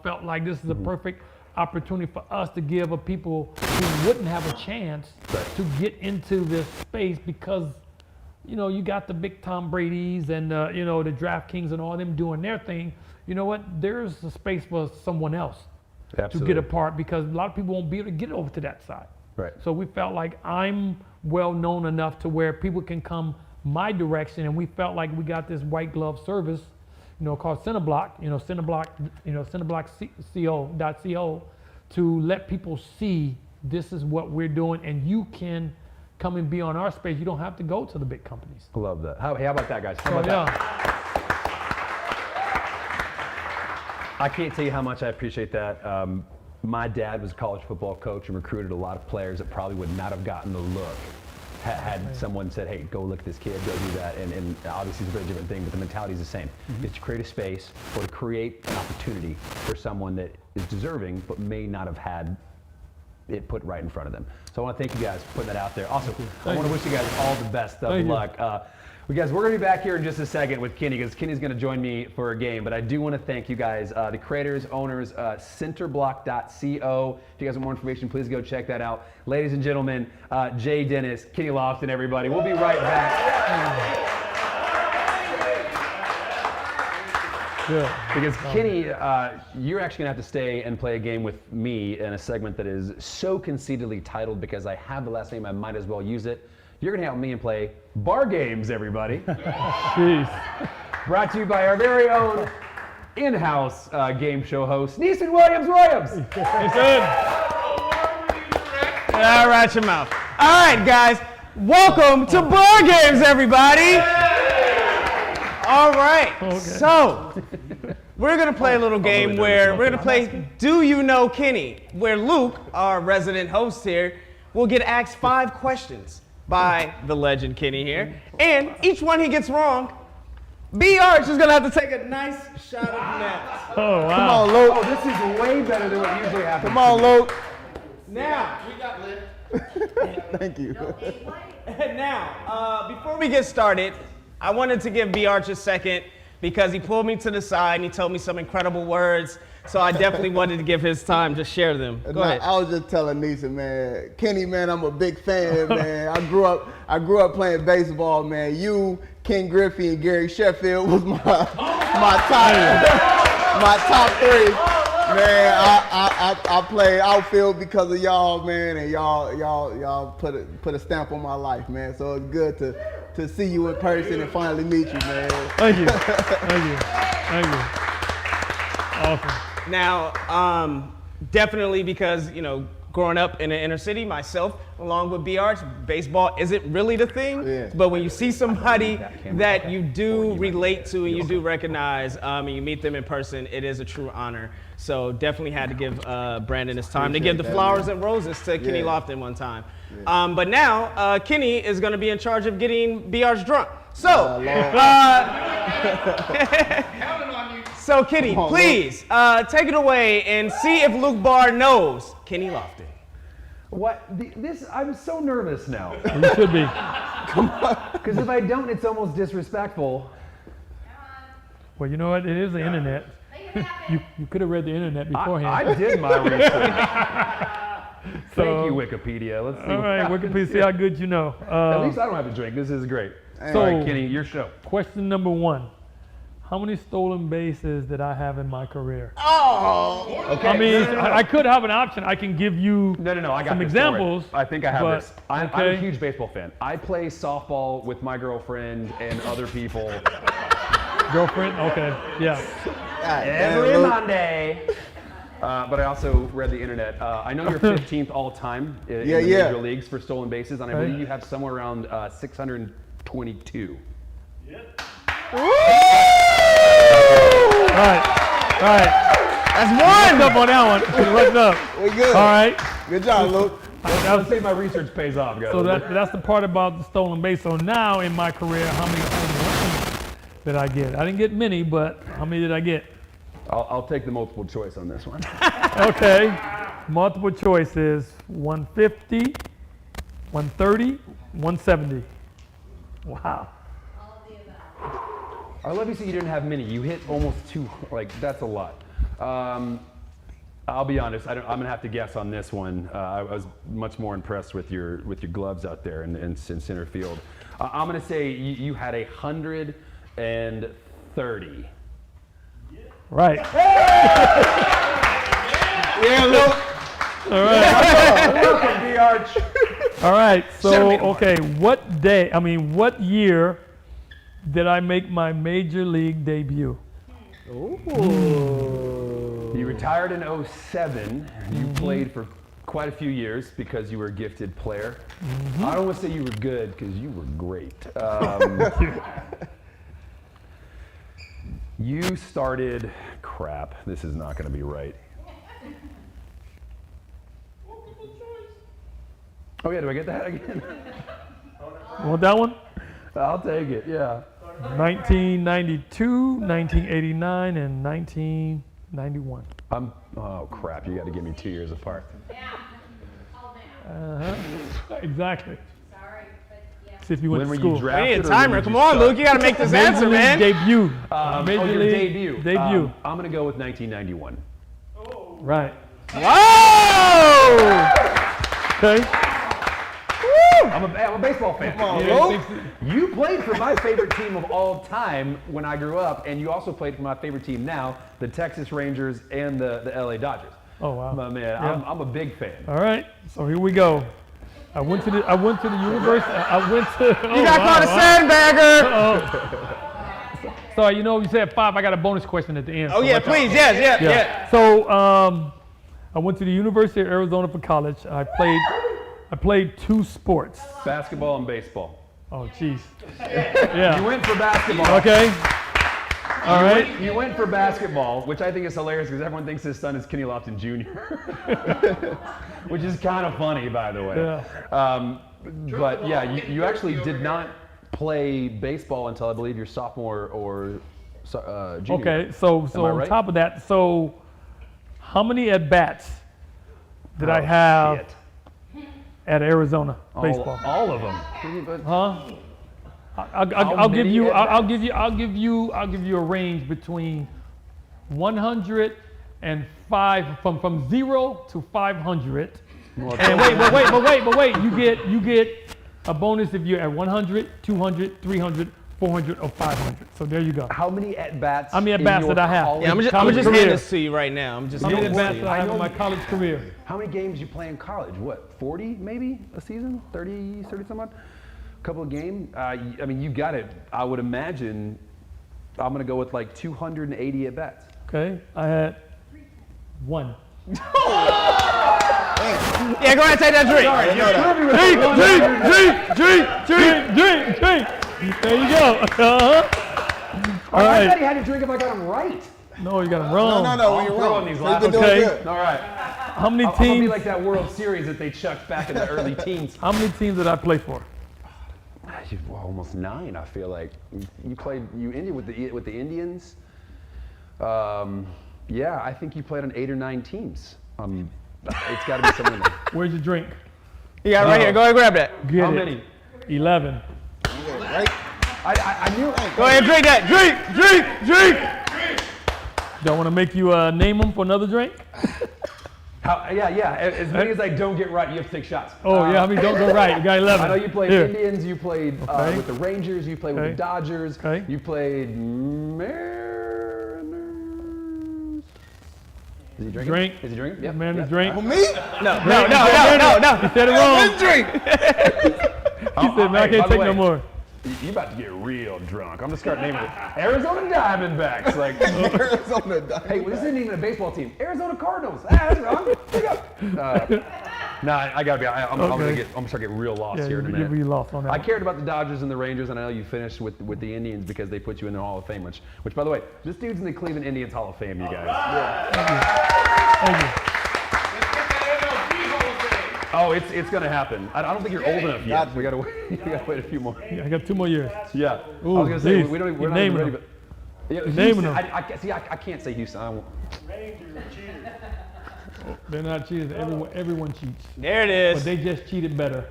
felt like this is a perfect opportunity for us to give a people who wouldn't have a chance to get into this space, because, you got the big Tom Brady's and, the DraftKings and all them doing their thing. You know what? There's a space for someone else to get a part, because a lot of people won't be able to get over to that side. Right. So we felt like I'm well known enough to where people can come my direction, and we felt like we got this white glove service, called Cineblock, cineblockco.co, to let people see this is what we're doing, and you can come and be on our space. You don't have to go to the big companies. I love that. How about that, guys? How about that? I can't tell you how much I appreciate that. My dad was a college football coach and recruited a lot of players that probably would not have gotten the look had someone said, hey, go look at this kid, go do that. And obviously it's a very different thing, but the mentality is the same. It's to create a space or to create an opportunity for someone that is deserving but may not have had it put right in front of them. So I want to thank you guys for putting that out there. Also, I want to wish you guys all the best of luck. Guys, we're going to be back here in just a second with Kenny, because Kenny's going to join me for a game. But I do want to thank you guys, the creators, owners, centerblock.co. If you guys want more information, please go check that out. Ladies and gentlemen, Jay Dennis, Kenny Lofton, everybody. We'll be right back. Because Kenny, you're actually going to have to stay and play a game with me in a segment that is so conceitedly titled, because I have the last name, I might as well use it. You're going to help me and play Bar Games, everybody. Jeez. Brought to you by our very own in-house game show host, Neeson Williams. All right, your mouth. All right, guys. Welcome to Bar Games, everybody. All right. So, we're going to play a little game where we're going to play Do You Know Kenny? Where Luke, our resident host here, will get asked 5 questions by the legend Kenny here. And each one he gets wrong, B.Arch is going to have to take a nice shot of Neft. Oh, wow. Come on, Luke. Oh, this is way better than what usually happens. Come on, Luke. Now, Thank you. Now, before we get started, I wanted to give B.Arch a second because he pulled me to the side and he told me some incredible words. So I definitely wanted to give his time to share them. Go ahead. I was just telling Neeson, man, Kenny, man, I'm a big fan, man. I grew up playing baseball, man. You, Ken Griffey, and Gary Sheffield was my top 3. Man, I play outfield because of y'all, man, and y'all put a stamp on my life, man. So it's good to see you in person and finally meet you, man. Thank you. Awesome. Now, definitely because, you know, growing up in the inner city, myself, along with B.Arch, baseball isn't really the thing. Yeah. But when you see somebody that you do relate to and you do recognize, and you meet them in person, it is a true honor. So definitely had to give Brandon his time to give the flowers and roses to Kenny Lofton one time. But now, Kenny is going to be in charge of getting B.Arch drunk. So, so Kenny, please take it away and see if Luke Barr knows Kenny Lofton. What? I'm so nervous now. You should be. Because if I don't, it's almost disrespectful. Well, you know what? It is the internet. You could have read the internet beforehand. I did my research. Thank you, Wikipedia. Let's see. All right, Wikipedia, see how good you know. At least I don't have to drink. This is great. So, All right, Kenny, your show. Question number 1. How many stolen bases did I have in my career? Oh, Okay. I mean, I could have an option. I can give you No, I got some this. examples. Don't worry. I think I have but- this. I'm okay. a huge baseball fan. I play softball with my girlfriend and other people Girlfriend? Okay, yeah. every Monday. But I also read the internet. I know you're 15th all time in the major leagues for stolen bases, and I believe you have somewhere around 622. All right. That's one! Up on that one. What's up? we good. All right. Good job, Luke. Let's say my research pays off, guys. So that's the part about the stolen base. So now in my career, how many home runs did I get? I didn't get many, but how many did I get? I'll take the multiple choice on this one. Okay. Multiple choices: 150, 130, 170. Wow. I love you said you didn't have many. You hit almost 2. Like, that's a lot. I'll be honest. I'm gonna have to guess on this one. I was much more impressed with your gloves out there in center field. I'm gonna say you had 130. Right. Yeah, Luke. All right. Welcome, B.Arch. All right. So, okay, what year did I make my major league debut? You retired in 07. You played for quite a few years because you were a gifted player. I don't want to say you were good because you were great. You started, crap, this is not going to be right. Oh yeah, do I get that again? Want that one? I'll take it, yeah. 1992, 1989, and 1991. Oh crap, you got to give me 2 years apart. Exactly. Sorry, but yeah. See if you went When to were you school. drafted? We need a or when timer. did Come you on, start? Luke. You got to make this Major answer, league man. debut. Major your league debut. Debut. I'm going to go with 1991. Right. Whoa! Okay. I'm a baseball fan. Come on, Yeah, Luke. You played for my favorite team of all time when I grew up, and you also played for my favorite team now, the Texas Rangers and the LA Dodgers. Oh wow. My man, Yeah. I'm a big fan. All right. So here we go. I went to the university. I went to. You got caught a sandbagger! So you know, you said 5. I got a bonus question at the end. Oh so yeah, watch out. please, yes, yeah. So I went to the University of Arizona for college. I played 2 sports. Basketball and baseball. Oh, jeez. Yeah. You went for basketball. Okay. All right. You went for basketball, which I think is hilarious because everyone thinks his son is Kenny Lofton Jr., which is kind of funny, by the way. Yeah. But yeah, you actually did not play baseball until I believe your sophomore or junior. Okay. So Am I on right? top of that, so how many at bats did I have Shit. at Arizona baseball? All of them. Huh? I'll give you a range between 105 from 0 to 500. And wait, you get a bonus if you're at 100, 200, 300, 400, or 500. So there you go. How many at bats? How many at-bats did I have? Yeah, I'm just College hand career. this to you right now. I'm just How many handing this to at-bats you. did I have in my college career? How many games you play in college? What, 40 maybe a season? 30 some odd? Couple of games? I mean, you got it. I would imagine I'm going to go with like 280 at bats. Okay, I had 1. Yeah, go ahead and take that drink. Drink. There you go. All I right. thought he had to drink if I got him right. No, you got it wrong. No, when you're Throw wrong. in these So last you've been doing Okay. good. All right. How many I'm going to be teams? like that World Series that they chucked back in the early teens. How many teams did I play for? Well, almost 9, I feel like. You ended with the Indians. Yeah, I think you played on 8 or 9 teams. It's got to be something. Where's your drink? You got it right here. Go ahead and grab that. Get How it. many? 11. Right? I knew. Go ahead and drink that. Drink. Don't want to make you name them for another drink? Yeah. As many as I don't get right, you have to take shots. Oh, yeah, I mean, don't go right. You got 11. I know you played Here. Indians, you played Okay. with the Rangers, you played with Okay. the Dodgers, Okay. you played Mariners. Is he drinking? Drink. Is he drinking? Yep. Man, yep. drink. For me? No. He said it wrong. Let's drink. He said, man, I Hey, by can't the take way, no more. You about to get real drunk. I'm just starting naming it. Arizona Diamondbacks. Like, Arizona Diamondbacks. hey, well, this isn't even a baseball team. Arizona Cardinals. That's wrong. Pick up. Nah, I gotta be. I'm gonna start getting real lost Yeah, here in a you minute. be lost on that. I cared about the Dodgers and the Rangers, and I know you finished with the Indians because they put you in the Hall of Fame. Which, by the way, this dude's in the Cleveland Indians Hall of Fame. You guys. Thank you. Oh, it's gonna happen. I don't think you're old enough yet. We gotta wait. You gotta wait a few more. Yeah, I got 2 more years. Yeah. Ooh, I was gonna say geez. we're You're not even naming ready, them. but yeah, naming Houston, them. I can't say Houston. I won't. They're not cheaters. Everyone cheats. There it But is. they just cheated better.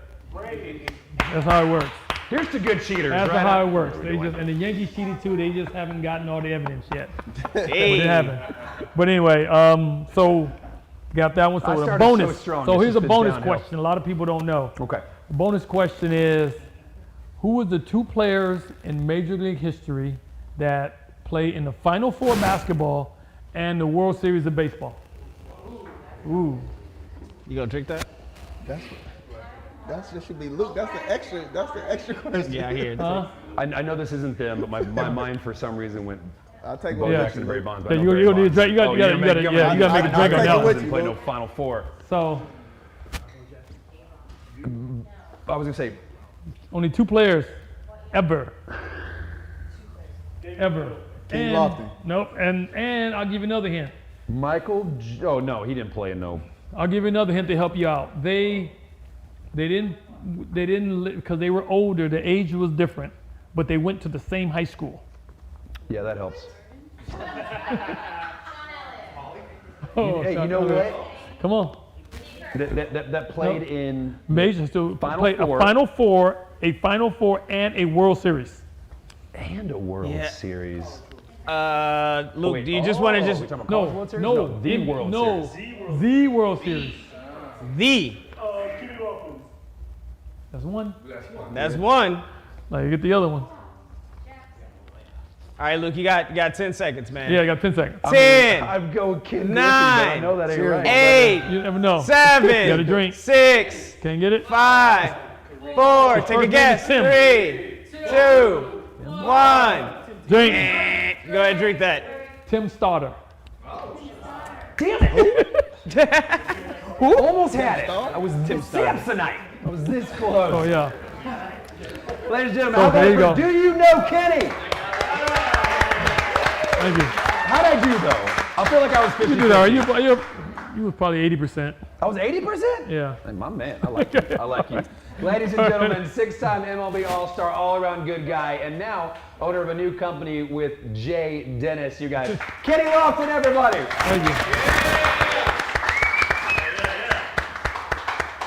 That's how it works. Here's to good cheaters. That's right? how it works. What are They we doing? just, and the Yankees cheated too. They just haven't gotten all the evidence yet. But Hey. it happened. But anyway, so got that one. I So the started bonus. so strong, So it here's a just bonus fits downhill. question. A lot of people don't know. Okay. The bonus question is, who was the 2 players in Major League history that played in the Final Four basketball and the World Series of baseball? Ooh. You gonna drink that? That should be Luke. That's the extra question. Yeah, I hear it. Huh? I know this isn't them, but my mind for some reason went. I'll take Bo one. Yeah. Jackson and Barry Bonds. but I Yeah, know you Barry need a Bonds. drink. You gotta make a I'll drink on take that it one. with Didn't you, play no Luke. Final Four. So I was gonna say only 2 players ever. Kenny Lofton. Nope. And I'll give you another hint. Oh no, he didn't play in no. I'll give you another hint to help you out. They didn't because they were older. The age was different, but they went to the same high school. Yeah, that helps. Oh, Hey, you know what? Come on, That played in. Major still Final played Four. a Final Four, and a World Series. And a World Yeah. Series. Luke, Wait, do you just want to we just talking about college World Series? The World Series. The World Series. the? That's one. That's one. Now you get the other one. All right, Luke, you got 10 seconds, man. Yeah, I got 10 seconds. 10, I'd go Ken Griffey, but 9, I know that ain't right. 8, You never know. 7, Got a drink. 6, Can't get it? 5, 4, take a first name guess. is Tim. 3, 2, 1. Drink. Go ahead, drink that. Tim Stoddard. Damn it! Who? Almost had it. I was Samsonite. I was this close. Oh yeah. Ladies and gentlemen, So, how there you about go. Do You Know Kenny? Thank you. How'd I do though? I feel like I was 50. You did all right. You was probably 80%. I was 80%? Yeah. Hey, my man, I like you. I like you. Ladies and gentlemen, 6-time MLB All-Star, all-around good guy, and now owner of a new company with Jay Dennis. You guys, Kenny Lofton, everybody. Thank you.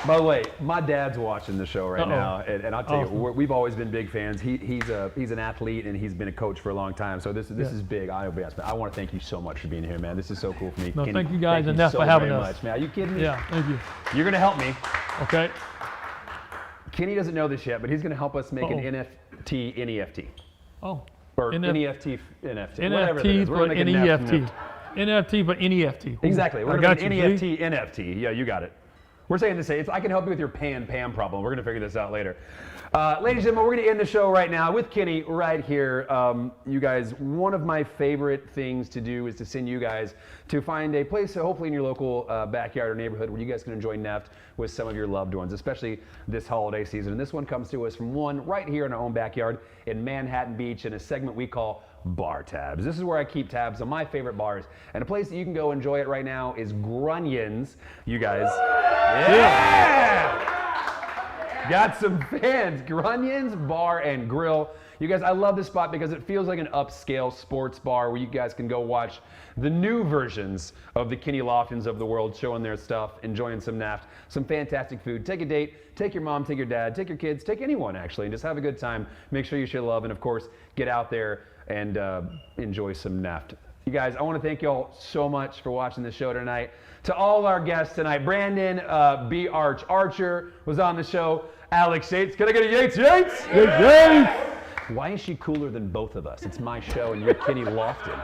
By the way, my dad's watching the show right now, and I'll tell you, we've always been big fans. He's an athlete, and he's been a coach for a long time. So this is big. I want to thank you so much for being here, man. This is so cool for me. No, Kenny, thank you guys thank enough so for having very us. much, man. Are you kidding me? Yeah, thank you. You're gonna help me. Okay. Kenny doesn't know this yet, but he's gonna help us make an NFT NEFT. Oh. Or NFT NFT. Whatever it NFT is. We're for gonna make a NFT. NFT for NEFT. Exactly. We're I gonna got make you. an see? NFT NFT. Yeah, you got it. We're saying to say, I can help you with your Pam problem. We're going to figure this out later. Ladies and gentlemen, we're going to end the show right now with Kenny right here. You guys, one of my favorite things to do is to send you guys to find a place, hopefully in your local backyard or neighborhood, where you guys can enjoy Neft with some of your loved ones, especially this holiday season. And this one comes to us from one right here in our own backyard in Manhattan Beach in a segment we call Barr Tabs. This is where I keep tabs on my favorite bars. And a place that you can go enjoy it right now is Grunyon's. You guys. Yeah! Got some fans. Grunyon's Bar and Grill. You guys, I love this spot because it feels like an upscale sports bar where you guys can go watch the new versions of the Kenny Loftons of the world showing their stuff, enjoying some Neft, some fantastic food. Take a date, take your mom, take your dad, take your kids, take anyone actually, and just have a good time. Make sure you show love, and of course, get out there and enjoy some Neft. You guys, I want to thank you all so much for watching the show tonight. To all our guests tonight, Brandon B.Arch Archer was on the show. Alex Yates, can I get a Yates? Yates! Yates! Why is she cooler than both of us? It's my show and you're Kenny Lofton.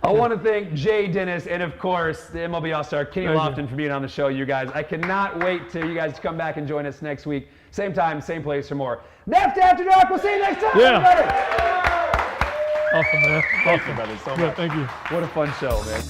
I want to thank Jay Dennis and of course the MLB All-Star Kenny Lofton for being on the show, you guys. I cannot wait to you guys to come back and join us next week. Same time, same place for more Neft After Dark. We'll see you next time, everybody. Awesome, man. Thank you, brother, so much. Yeah, thank you. What a fun show, man.